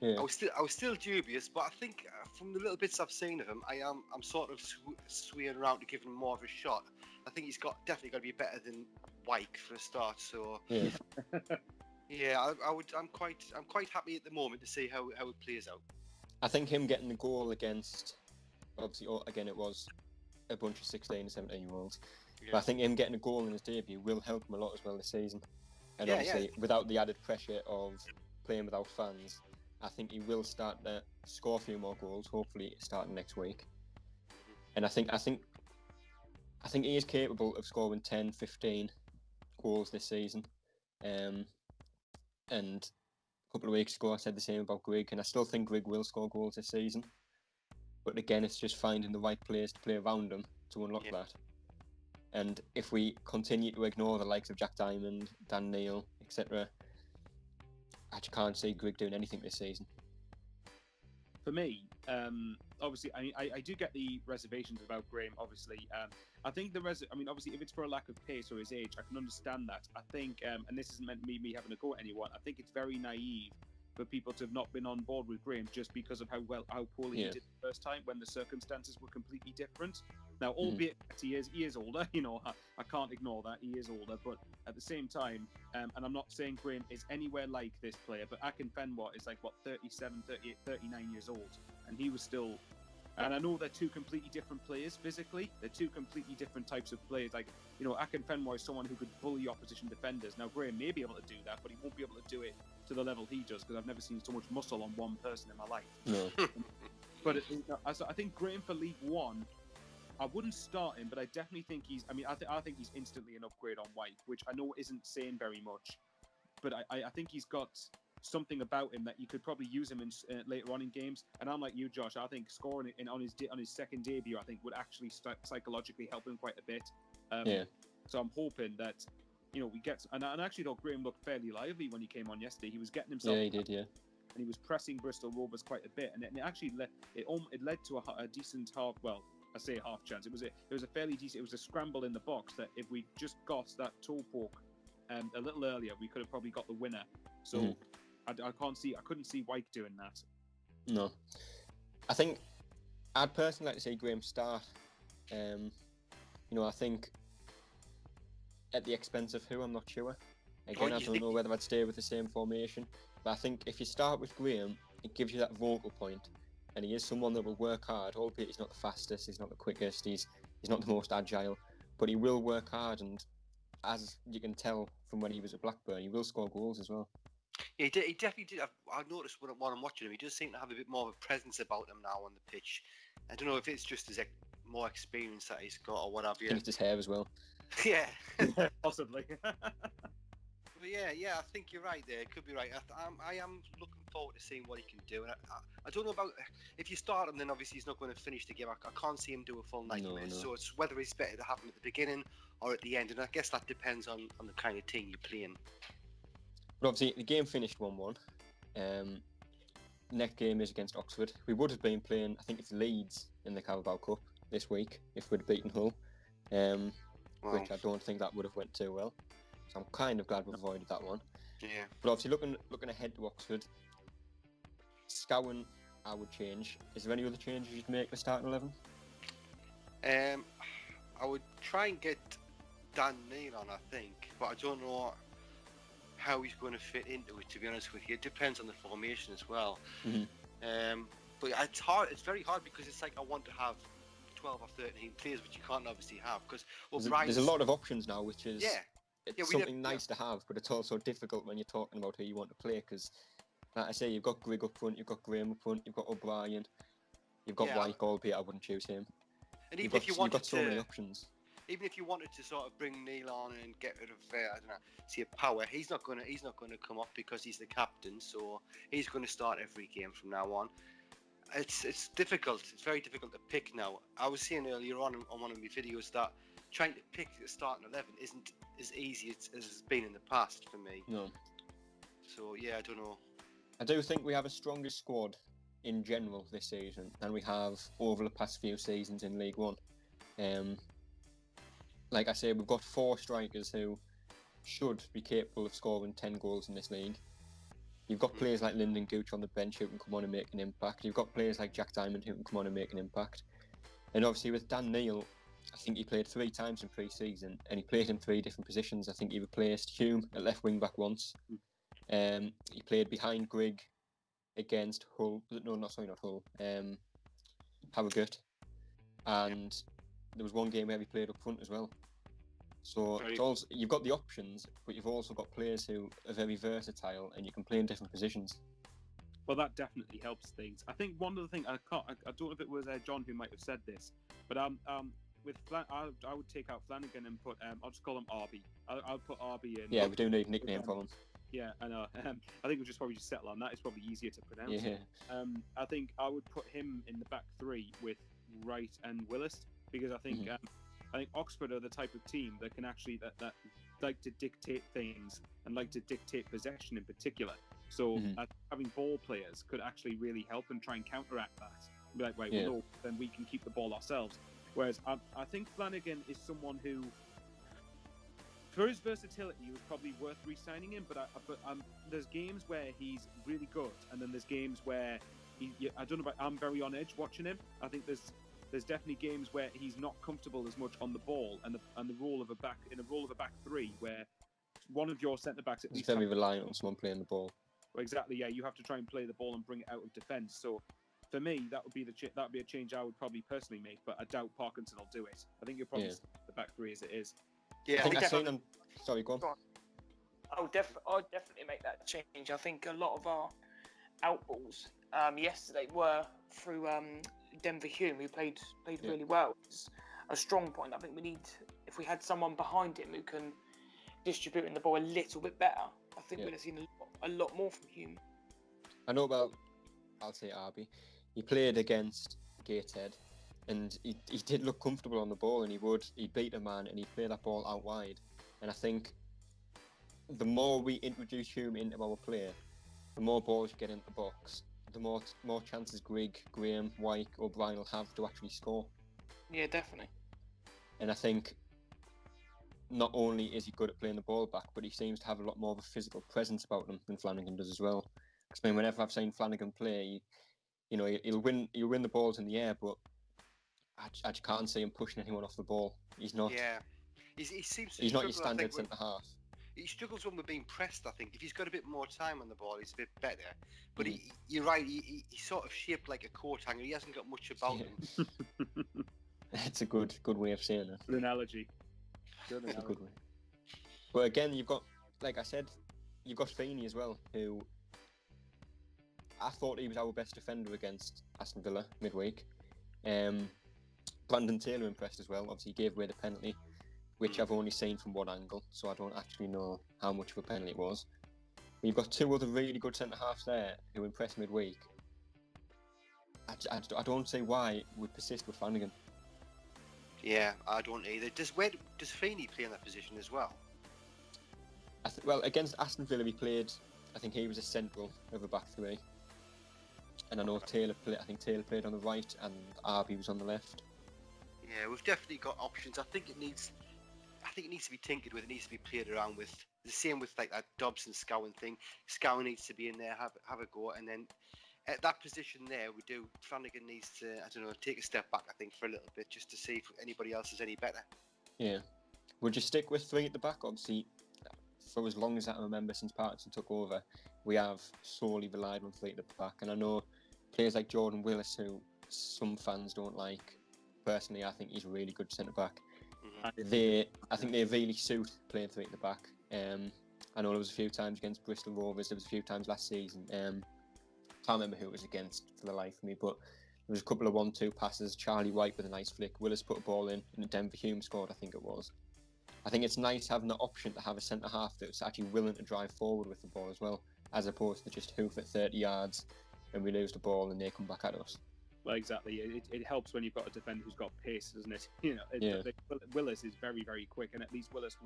Yeah. I was still dubious, but I think from the little bits I've seen of him, I'm sort of swaying around to give him more of a shot. I think he's definitely got to be better than Wyke for a start. So yeah, I'm quite happy at the moment to see how it plays out. I think him getting the goal against, obviously, again, it was a bunch of 16 and 17-year-olds. Yeah. But I think him getting a goal in his debut will help him a lot as well this season. And obviously, without the added pressure of playing without fans, I think he will start to score a few more goals, hopefully starting next week. And I think he is capable of scoring 10, 15 goals this season. And a couple of weeks ago I said the same about Grigg, and I still think Grigg will score goals this season. But again, it's just finding the right players to play around him to unlock that. And if we continue to ignore the likes of Jack Diamond, Dan Neil, etc., I just can't see Grigg doing anything this season. For me, obviously, I do get the reservations about Graham. Obviously, I think obviously, if it's for a lack of pace or his age, I can understand that. I think, and this isn't meant to be me having a go at anyone. I think it's very naive for people to have not been on board with Graham just because of how poorly he did the first time when the circumstances were completely different. Now, albeit he is older, I can't ignore that he is older, but at the same time, and I'm not saying Graham is anywhere like this player, but Akinfenwa is 37, 38, 39 years old, and he was still. And I know they're two completely different players physically. They're two completely different types of players. Akinfenwa is someone who could bully opposition defenders. Now, Graham may be able to do that, but he won't be able to do it to the level he does, because I've never seen so much muscle on one person in my life. No. But I think Graham for League One, I wouldn't start him, but I definitely think I think he's instantly an upgrade on Wyke, which I know isn't saying very much. But I think he's got something about him that you could probably use him in later on in games. And I'm like you, Josh. I think scoring on his second debut, I think would actually psychologically help him quite a bit. So I'm hoping that we get, and I actually thought Graham looked fairly lively when he came on yesterday. He was getting himself. Yeah, he did. Yeah. And he was pressing Bristol Rovers quite a bit, and it actually led to a decent half. Well, I say half chance. It was a fairly decent. It was a scramble in the box that if we just got that toe poke a little earlier, we could have probably got the winner. So I couldn't see Wyke doing that. No, I think I'd personally like to see Graham start. I think at the expense of who, I'm not sure. Again, I don't know whether I'd stay with the same formation. But I think if you start with Graham, it gives you that vocal point, and he is someone that will work hard. Albeit he's not the fastest, he's not the quickest, he's not the most agile, but he will work hard. And as you can tell from when he was at Blackburn, he will score goals as well. Yeah, he definitely did. I've noticed when I'm watching him, he does seem to have a bit more of a presence about him now on the pitch. I don't know if it's just his more experience that he's got or what have you. I think it's his hair as well. Yeah, possibly. But yeah, I think you're right there. It could be right. I am looking forward to seeing what he can do. And I don't know about if you start him, then obviously he's not going to finish the game. I can't see him do a full 90 minutes. No. So it's whether it's better to have him at the beginning or at the end. And I guess that depends on the kind of team you're playing. But obviously the game finished 1-1. Next game is against Oxford. We would have been playing, I think it's Leeds in the Carabao Cup this week if we'd beaten Hull. Which I don't think that would have went too well. So I'm kind of glad we've avoided that one. Yeah. But obviously looking ahead to Oxford, Scowen I would change. Is there any other changes you'd make to starting 11? I would try and get Dan Neil on, I think, but I don't know how he's going to fit into it, to be honest with you. It depends on the formation as well. But it's hard. It's very hard because it's like I want to have 12 or 13 players, which you can't obviously have because there's a lot of options now, which is something nice to have, but it's also difficult when you're talking about who you want to play because, like I say, you've got Grigg up front, you've got Graham up front, you've got O'Brien, you've got Wyke, albeit I wouldn't choose him. And even if you wanted you've got so many options. Even if you wanted to sort of bring Neil on and get rid of, I don't know, see a Power, he's not gonna come up because he's the captain, so he's going to start every game from now on. It's difficult. It's very difficult to pick now. I was saying earlier on one of my videos that trying to pick the starting 11 isn't as easy as it's been in the past for me. No. So yeah, I don't know. I do think we have a stronger squad in general this season than we have over the past few seasons in League One. Like I say, we've got 4 strikers who should be capable of scoring 10 goals in this league. You've got players like Lyndon Gooch on the bench who can come on and make an impact. You've got players like Jack Diamond who can come on and make an impact. And obviously with Dan Neil, I think he played 3 times in pre-season and he played in 3 different positions. I think he replaced Hume at left wing back once. He played behind Grigg against Hull. No, not Hull. Harrogate. And there was one game where he played up front as well. So it's also, you've got the options, but you've also got players who are very versatile and you can play in different positions. Well, that definitely helps things. I think one of the things I don't know if it was John who might have said this, but I would take out Flanagan and put I'll just call him RB. I'll put RB in. Yeah, we do need a nickname for him. Yeah, I know. I think we'll just probably settle on that. It's probably easier to pronounce. Yeah. I think I would put him in the back 3 with Wright and Willis because I think Oxford are the type of team that can actually that like to dictate things and like to dictate possession in particular. So having ball players could actually really help and try and counteract that. Be like, right, well, no, then we can keep the ball ourselves. Whereas I think Flanagan is someone who, for his versatility, he was probably worth re-signing him. But there's games where he's really good, and then there's games where I don't know. I'm very on edge watching him. I think there's definitely games where he's not comfortable as much on the ball, and the role of a back 3 where one of your centre backs at least very reliant on someone playing the ball. Well, exactly. Yeah, you have to try and play the ball and bring it out of defence. So for me, that would be a change I would probably personally make, but I doubt Parkinson will do it. I think you're probably the back 3 as it is. Yeah, I think I've seen him. Sorry, go on. I'll definitely make that change. I think a lot of our outballs yesterday were through Denver Hume, who played really well. It's a strong point. I think we need, if we had someone behind him who can distribute the ball a little bit better, I think we'd have seen a lot more from Hume. I know about, I'll say Arby. He played against Gateshead and he did look comfortable on the ball and he'd beat a man and he'd play that ball out wide. And I think the more we introduce Hume into our play, the more balls you get into the box, the more chances Graham, White, O'Brien will have to actually score. Yeah, definitely. And I think not only is he good at playing the ball back, but he seems to have a lot more of a physical presence about him than Flanagan does as well. Because I mean, whenever I've seen Flanagan play, he'll win the balls in the air, but I just can't see him pushing anyone off the ball. He's not. Yeah, he seems to He's not struggle, your standard centre half. He struggles when we're being pressed. I think if he's got a bit more time on the ball, he's a bit better. But you're right. He's sort of shaped like a coat hanger. He hasn't got much about him. It's a good way of saying it. Good analogy. It's a good way. But again, you've got, like I said, you've got Feeney as well, who I thought he was our best defender against Aston Villa midweek. Brandon Taylor impressed as well. Obviously, he gave away the penalty, which I've only seen from one angle, so I don't actually know how much of a penalty it was. We've got two other really good centre-halves there who impressed midweek. I don't see why we persist with Flanagan. Yeah, I don't either. Does Feeney play in that position as well? Well, against Aston Villa, I think he was a central of a back three. And I know Taylor played on the right and Arby was on the left. Yeah, we've definitely got options. I think it needs to be tinkered with. It needs to be played around with. The same with like that Dobson Scowen thing. Scowen needs to be in there, have a go, and then at that position there, Flanagan needs to, I don't know, take a step back. I think for a little bit, just to see if anybody else is any better. Yeah, would you stick with three at the back? Obviously, for as long as I remember, since Parkinson took over, we have solely relied on three at the back, and I know players like Jordan Willis, who some fans don't like. Personally, I think he's a really good centre back. Mm-hmm. I think they really suit playing three at the back. I know there was a few times against Bristol Rovers. There was a few times last season. Can't remember who it was against for the life of me, but there was a couple of 1-2 passes. Charlie White with a nice flick. Willis put a ball in, and Denver Hume scored. I think it was. I think it's nice having the option to have a centre half that's actually willing to drive forward with the ball as well, as opposed to just hoof at 30 yards and we lose the ball and they come back at us. Well, exactly. It helps when you've got a defender who's got pace, doesn't it? Willis is very, very quick, and at least Willis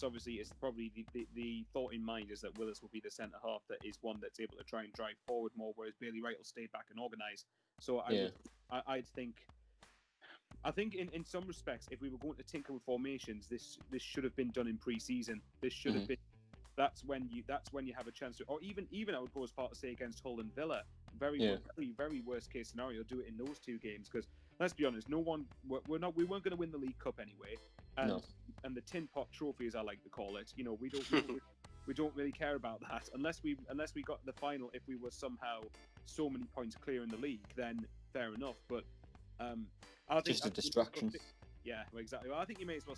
obviously is probably the thought in mind is that Willis will be the centre half that is one that's able to try and drive forward more, whereas Bailey Wright will stay back and organise. So I think in some respects, if we were going to tinker with formations, this should have been done in pre-season. This should have been. That's when you have a chance to, or even I would go as far to say against Hull and Villa, very worst case scenario, do it in those two games, because let's be honest, we weren't going to win the League Cup anyway, and the tin pot trophy, as I like to call it, we don't really care about that unless we got the final. If we were somehow so many points clear in the league, then fair enough. But I think just a distraction. Yeah, well, exactly. Well, I think you may as well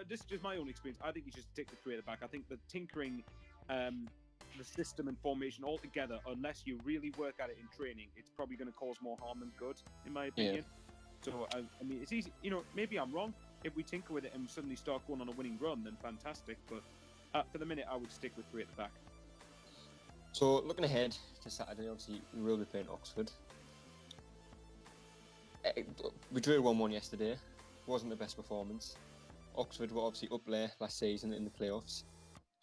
this is just my own experience. I think you should stick the three at the back. I think the tinkering, the system and formation all together, unless you really work at it in training, it's probably going to cause more harm than good, in my opinion. Yeah. So, I mean, it's easy. Maybe I'm wrong. If we tinker with it and suddenly start going on a winning run, then fantastic. But for the minute, I would stick with three at the back. So, looking ahead to Saturday, obviously, we will be playing Oxford. We drew 1-1 yesterday. Wasn't the best performance. Oxford were obviously up there last season in the playoffs.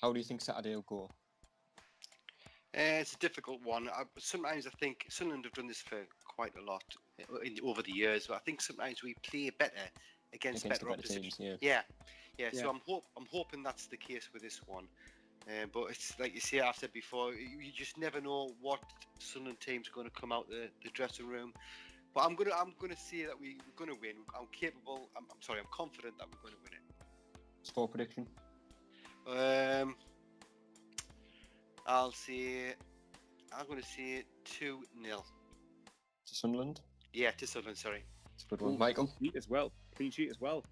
How do you think Saturday will go? It's a difficult one. Sometimes I think Sunderland have done this for quite a lot over the years, but I think sometimes we play better against better opposition. Teams, yeah. So I'm hoping that's the case with this one. But it's like you say, I've said before, you just never know what Sunderland team's going to come out the dressing room. But I'm gonna say that we're gonna win. I'm confident that we're gonna win it. Score prediction? I'm gonna say 2-0. To Sunderland? Yeah, to Sunderland. Sorry. It's a good one, Michael. Clean sheet as well.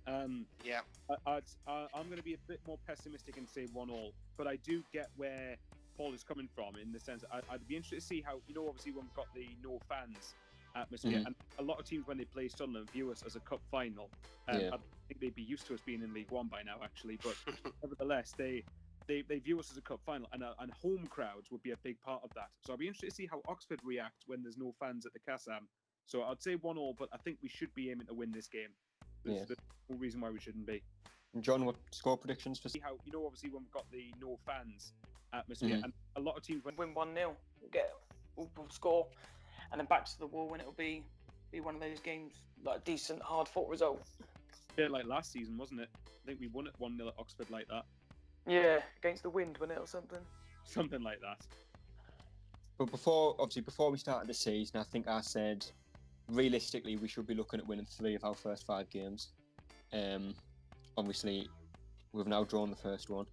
Yeah. I'm going to be a bit more pessimistic and say 1-1, but I do get where Paul is coming from in the sense that I'd be interested to see how, obviously when we've got the no fans atmosphere, and a lot of teams when they play Sunderland view us as a cup final. I think they'd be used to us being in League One by now, actually, but nevertheless, they view us as a cup final, and home crowds would be a big part of that. So I'll be interested to see how Oxford react when there's no fans at the Kassam. So I'd say 1-1, but I think we should be aiming to win this game. There's no reason why we shouldn't be. And John, what score predictions for? See how obviously when we've got the no fans atmosphere, and a lot of teams win 1-0, we'll score, and then back to the wall, and it'll be one of those games like a decent, hard fought result. A bit like last season, wasn't it? I think we won it 1-0 at Oxford like that. Yeah, against the wind, wasn't it, or something? Something like that. But before we started the season, I think I said realistically we should be looking at winning 3 of our first 5 games. Obviously, we've now drawn the first one,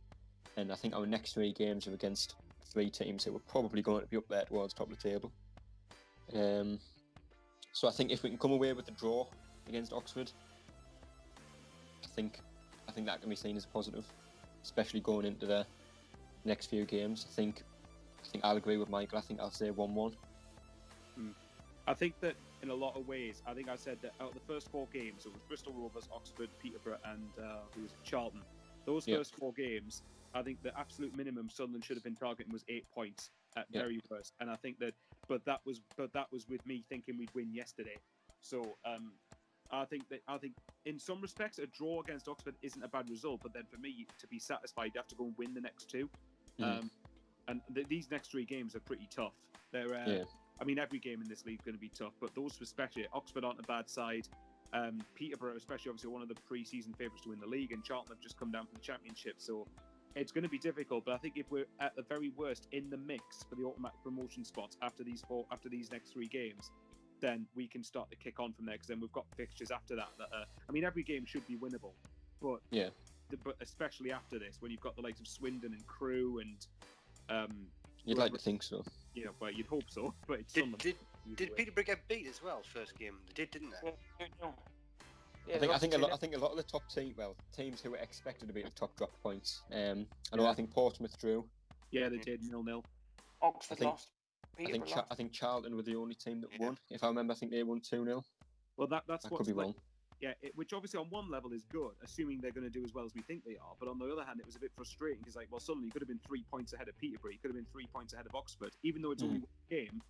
and I think our next 3 games are against 3 teams that we're probably going to be up there towards the top of the table. So I think if we can come away with the draw against Oxford, I think that can be seen as a positive, especially going into the next few games. I think I'll agree with Michael. I think I'll say 1-1. I think that in a lot of ways, I think I said that out of the first 4 games, it was Bristol Rovers, Oxford, Peterborough, and Charlton. Those first 4 games, I think the absolute minimum Sunderland should have been targeting was 8 points at very worst. And I think that, but that was with me thinking we'd win yesterday. So I think in some respects a draw against Oxford isn't a bad result. But then for me to be satisfied, you have to go and win the next 2. And these next 3 games are pretty tough. They're I mean, every game in this league is going to be tough, but those especially, Oxford aren't a bad side. Peterborough, especially, obviously one of the pre-season favourites to win the league, and Charlton have just come down from the Championship, so it's going to be difficult. But I think if we're at the very worst in the mix for the automatic promotion spots after these next 3 games, then we can start to kick on from there. Because then we've got fixtures after that. I mean, every game should be winnable, but but especially after this, when you've got the likes of Swindon and Crewe and you'd like to think so. Yeah, well, you'd hope so, but it's did Peterborough get beat as well first game? They did, didn't they? Yeah, I think a lot of the top teams who were expected to be at the top dropped points. I think Portsmouth drew. Yeah, they did 0-0. Oxford lost. I think Charlton were the only team that won. If I remember, I think they won 2-0. Well, that's what could be wrong. Yeah, which obviously on one level is good, assuming they're going to do as well as we think they are. But on the other hand, it was a bit frustrating because, suddenly you could have been 3 points ahead of Peterborough. You could have been 3 points ahead of Oxford. Even though it's only 1 game,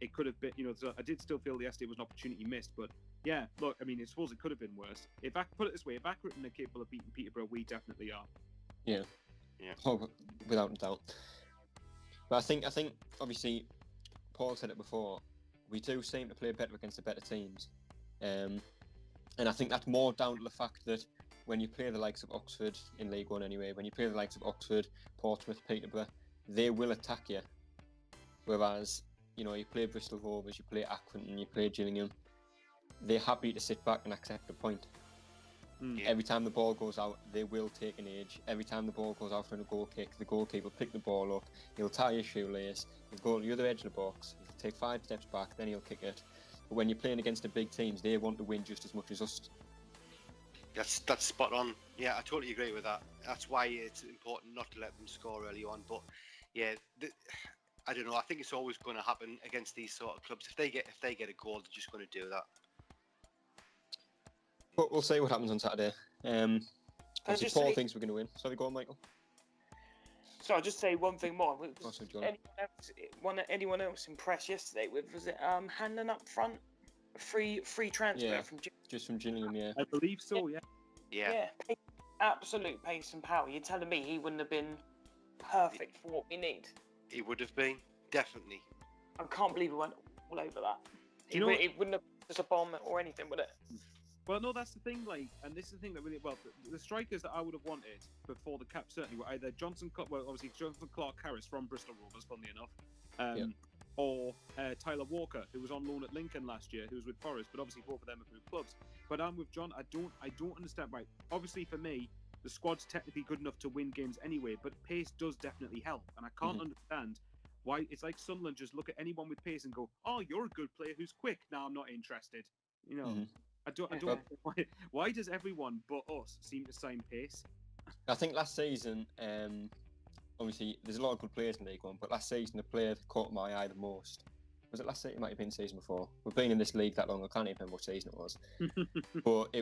it could have been, so I did still feel yesterday was an opportunity missed. But yeah, look, I mean, I suppose it could have been worse. If I put it this way, if Accrington are capable of beating Peterborough, we definitely are. Yeah. Oh, without a doubt. But I think obviously, Paul said it before, we do seem to play better against the better teams. And I think that's more down to the fact that when you play the likes of Oxford in League One anyway, when you play the likes of Oxford, Portsmouth, Peterborough, they will attack you. Whereas, you play Bristol Rovers, you play Accrington, you play Gillingham, they're happy to sit back and accept a point. Every time the ball goes out, they will take an edge. Every time the ball goes out for a goal kick, the goalkeeper will pick the ball up, he'll tie his shoelace, he'll go to the other edge of the box, he'll take 5 steps back, then he'll kick it. But when you're playing against the big teams, they want to win just as much as us. That's spot on. Yeah, I totally agree with that. That's why it's important not to let them score early on. But yeah, I don't know. I think it's always going to happen against these sort of clubs. If they get a goal, they're just going to do that. But we'll see what happens on Saturday. Obviously, Paul thinks we're going to win. Sorry, go on, Michael. So I'll just say one thing more. Anyone else impressed yesterday with, was it Hanlon up front? Free transfer from just from Gillingham, yeah. I believe so, yeah. Yeah. Absolute pace and power. You're telling me he wouldn't have been perfect for what we need? He would have been, definitely. I can't believe we went all over that. It wouldn't have just a bomb or anything, would it? Well, no, that's the thing, and this is the thing that really, the strikers that I would have wanted before the cap certainly were either Jonathan Clark-Harris from Bristol Rovers, funnily enough, or Tyler Walker, who was on loan at Lincoln last year, who was with Forest, but obviously both of them have moved clubs. But I'm with John, I don't understand, right, obviously for me, the squad's technically good enough to win games anyway, but pace does definitely help, and I can't understand why it's like Sunderland just look at anyone with pace and go, oh, you're a good player who's quick, now I'm not interested, I don't. Why does everyone but us seem to sign pace? I think last season, obviously, there's a lot of good players in League One, but last season the player that caught my eye the most was it last season? It might have been the season before. We've been in this league that long, I can't even remember what season it was. But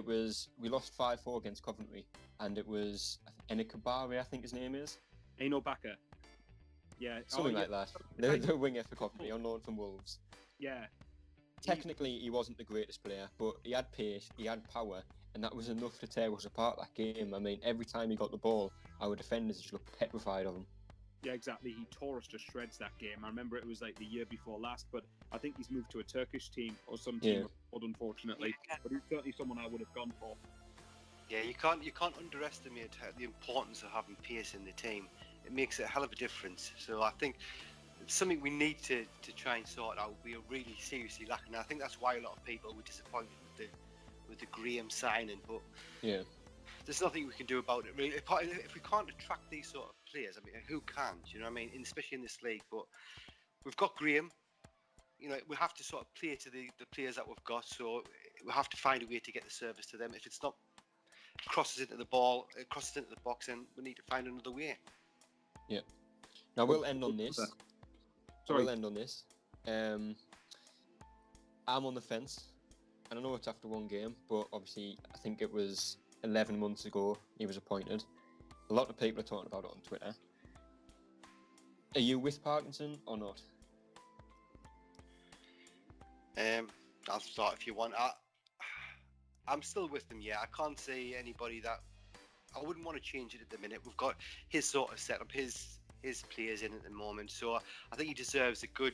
we lost 5-4 against Coventry, and it was Enikabari, I think his name is. Aino Baka. Yeah, something like that. The winger for Coventry on loan from Wolves. Yeah. Technically, he wasn't the greatest player, but he had pace, he had power, and that was enough to tear us apart that game. I mean, every time he got the ball, our defenders just looked petrified of him. Yeah, exactly. He tore us to shreds that game. I remember it was like the year before last, but I think he's moved to a Turkish team or some team abroad, unfortunately. But he's certainly someone I would have gone for. Yeah, you can't underestimate the importance of having pace in the team. It makes a hell of a difference. So I think it's something we need to try and sort out. We are really seriously lacking. I think that's why a lot of people were disappointed with the Graham signing. But there's nothing we can do about it, really. If we can't attract these sort of players, I mean, who can? Do you know what I mean? Especially in this league. But we've got Graham. You know, we have to sort of play to the players that we've got. So we have to find a way to get the service to them. If it's not crosses into the box, and we need to find another way. Yeah. Now we'll end on this. We'll end on this. I'm on the fence, and I know it's after one game, but obviously I think it was 11 months ago he was appointed. A lot of people are talking about it on Twitter. Are you with Parkinson or not? I'll start if you want. I'm still with them, yeah. I can't say anybody that... I wouldn't want to change it at the minute. We've got his sort of setup, his players in at the moment. So I think he deserves a good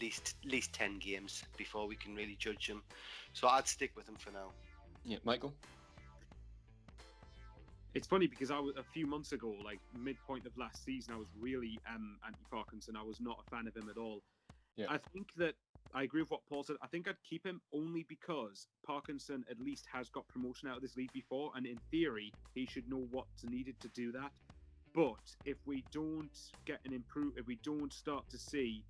at least 10 games before we can really judge him. So I'd stick with him for now. Yeah, Michael? It's funny because a few months ago, like midpoint of last season, I was really anti-Parkinson. I was not a fan of him at all. Yeah. I think that I agree with what Paul said. I think I'd keep him only because Parkinson at least has got promotion out of this league before, and in theory, he should know what's needed to do that. But if we don't get if we don't start to see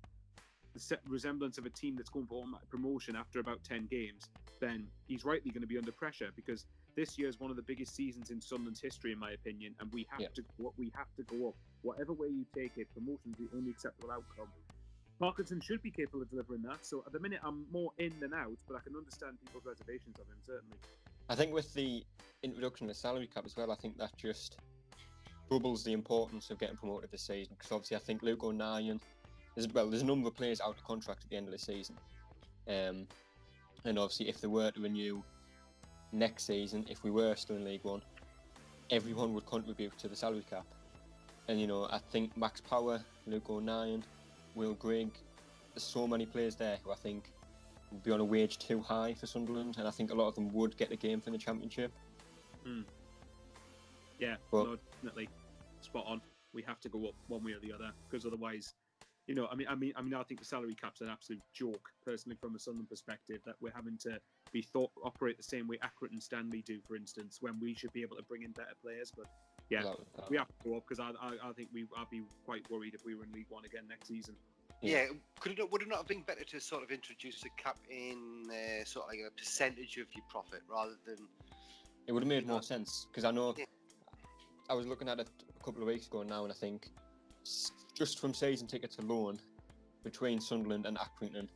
the resemblance of a team that's going for automatic promotion after about 10 games, then he's rightly going to be under pressure, because this year is one of the biggest seasons in Sunderland's history, in my opinion, and we have to go up. We have to go up. Whatever way you take it, promotion is the only acceptable outcome. Parkinson should be capable of delivering that. So at the minute, I'm more in than out, but I can understand people's reservations of him, certainly. I think with the introduction of the salary cap as well, I think that just doubles the importance of getting promoted this season. Because obviously, I think Luke O'Nien, there's a number of players out of contract at the end of the season. And obviously, if they were to renew next season, if we were still in League One, everyone would contribute to the salary cap. And, you know, I think Max Power, Luke O'Nien, Will Grigg, there's so many players there who I think would be on a wage too high for Sunderland, and I think a lot of them would get a game for the Championship. Yeah, no, definitely spot on. We have to go up one way or the other, because otherwise, you know, I think the salary cap's an absolute joke, personally, from a Sunderland perspective, that we're having to operate the same way Accrington and Stanley do, for instance, when we should be able to bring in better players. But yeah, we have to go up, because I think I'd be quite worried if we were in League One again next season. Yeah, would it not have been better to sort of introduce a cap in sort of like a percentage of your profit rather than... It would have made more sense, because I know I was looking at it a couple of weeks ago now, and I think just from season tickets alone, between Sunderland and Accrington,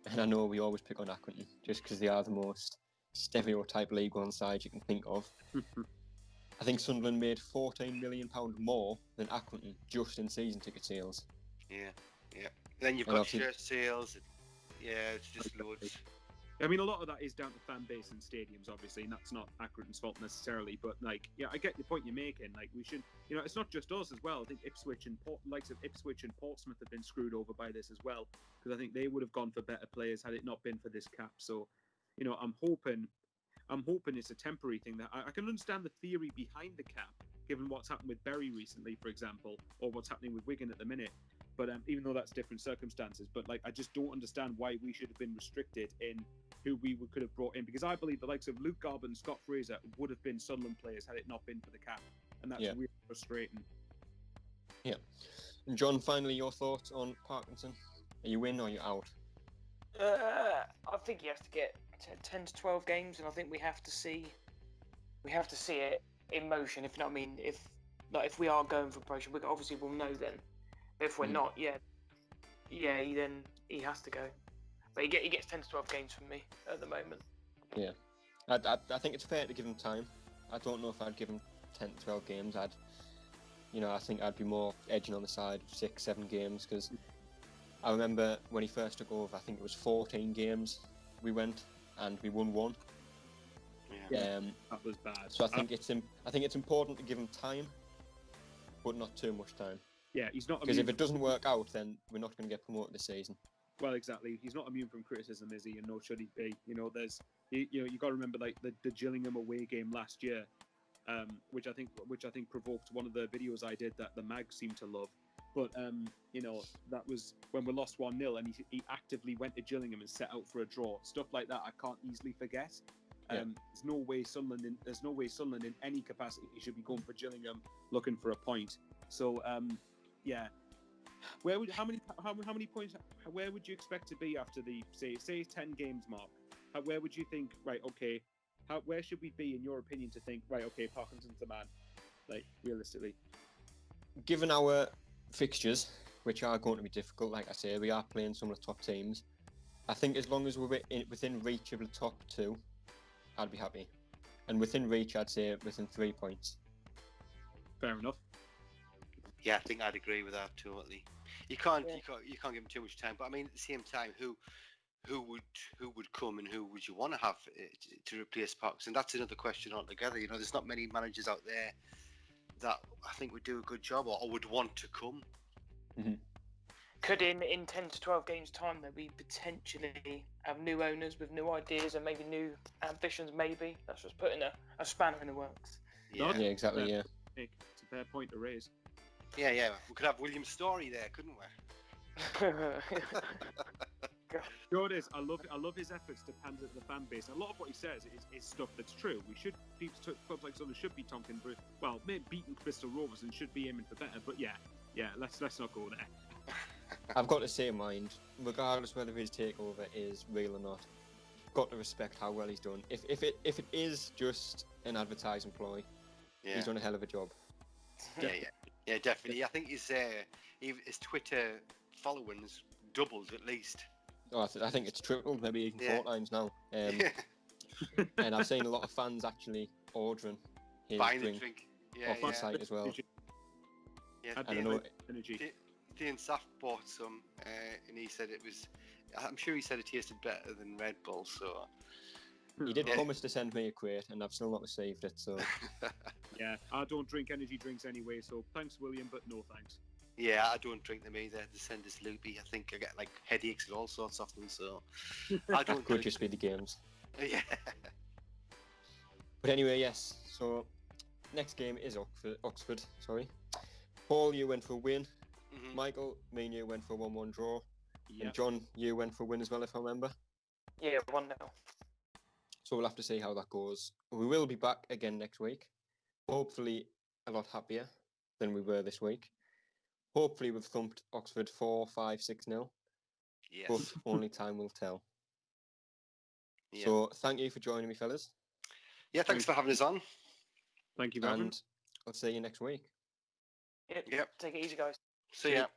and I know we always pick on Accrington just because they are the most stereotype League One side you can think of. I think Sunderland made £14 million more than Accrington just in season ticket sales. Yeah. Then you've got shirt sales. It's just loads. I mean, a lot of that is down to fan base and stadiums, obviously, and that's not Accrington's fault necessarily. But I get the point you're making. Like, we should, it's not just us as well. I think Ipswich and Portsmouth have been screwed over by this as well, because I think they would have gone for better players had it not been for this cap. So, I'm hoping it's a temporary thing. That I can understand the theory behind the cap, given what's happened with Bury recently, for example, or what's happening with Wigan at the minute. But even though that's different circumstances, but I just don't understand why we should have been restricted in who we could have brought in, because I believe the likes of Luke Garbutt and Scott Fraser would have been Sunderland players had it not been for the cap, and that's really frustrating. Yeah. And John, finally, your thoughts on Parkinson? Are you in or are you out? I think he has to get 10 to 12 games, and I think we have to see it in motion. If you know what I mean, if we are going for promotion, we obviously will know then. If we're not, then he has to go. But he gets 10 to 12 games from me at the moment. Yeah, I think it's fair to give him time. I don't know if I'd give him 10 to 12 games. I think I'd be more edging on the side of 6-7 games, because I remember when he first took over, I think it was 14 games we went and we won 1. Yeah. Yeah. That was bad. So I think it's important to give him time, but not too much time. Yeah, he's not because if it doesn't work out, then we're not going to get promoted this season. Well, exactly. He's not immune from criticism, is he? And nor should he be. You got to remember like the Gillingham away game last year, which I think provoked one of the videos I did that the mag seemed to love. But that was when we lost 1-0, and he actively went to Gillingham and set out for a draw. Stuff like that I can't easily forget. There's no way Sunderland in any capacity should be going for Gillingham looking for a point. So how many points? Where would you expect to be after the say 10 games mark? Where would you think? Right, okay. Where should we be in your opinion to think? Right, okay, Parkinson's the man. Like realistically, given our fixtures, which are going to be difficult, like I say, we are playing some of the top teams. I think as long as we're within reach of the top 2, I'd be happy. And within reach, I'd say within 3 points. Fair enough. Yeah, I think I'd agree with that totally. You can't give him too much time. But I mean, at the same time, who would come and who would you want to have to replace Parkinson? That's another question altogether. There's not many managers out there that I think would do a good job or would want to come. Mm-hmm. Could in 10 to 12 games time that we potentially have new owners with new ideas and maybe new ambitions? Maybe that's just putting a spanner in the works. Yeah, exactly. Yeah, it's a fair point to raise. Yeah. We could have William Story there, couldn't we? Sure it is. I love his efforts to pander to the fan base. A lot of what he says is stuff that's true. Clubs like Sunderland should be tonking, maybe beating Bristol Rovers and should be aiming for better. But yeah, let's not go there. I've got to say in mind, regardless whether his takeover is real or not, got to respect how well he's done. If it is just an advertising ploy, he's done a hell of a job. Yeah, definitely. I think his Twitter followings doubled at least. Oh, I think it's tripled, maybe even 4 times now. And I've seen a lot of fans actually ordering his drink off the site as well. Yeah, I don't know. Dean Saft bought some, and he said I'm sure he said it tasted better than Red Bull. So he did promise to send me a crate, and I've still not received it. So yeah, I don't drink energy drinks anyway. So thanks, William, but no thanks. Yeah, I don't drink them either. They send us loopy. I think I get like headaches and all sorts of them. So I don't. Could just be the games. Yeah. But anyway, yes. So next game is Oxford. Sorry, Paul, you went for a win. Mm-hmm. Michael, me and you went for a 1-1 draw. Yep. And John, you went for a win as well, if I remember. Yeah, 1-0. So we'll have to see how that goes. We will be back again next week. Hopefully a lot happier than we were this week. Hopefully we've thumped Oxford 4-5-6-0. Yes. But only time will tell. Yeah. So thank you for joining me, fellas. Yeah, thanks for having us on. Thank you, Reverend. And I'll see you next week. Yep. Take it easy, guys. See ya.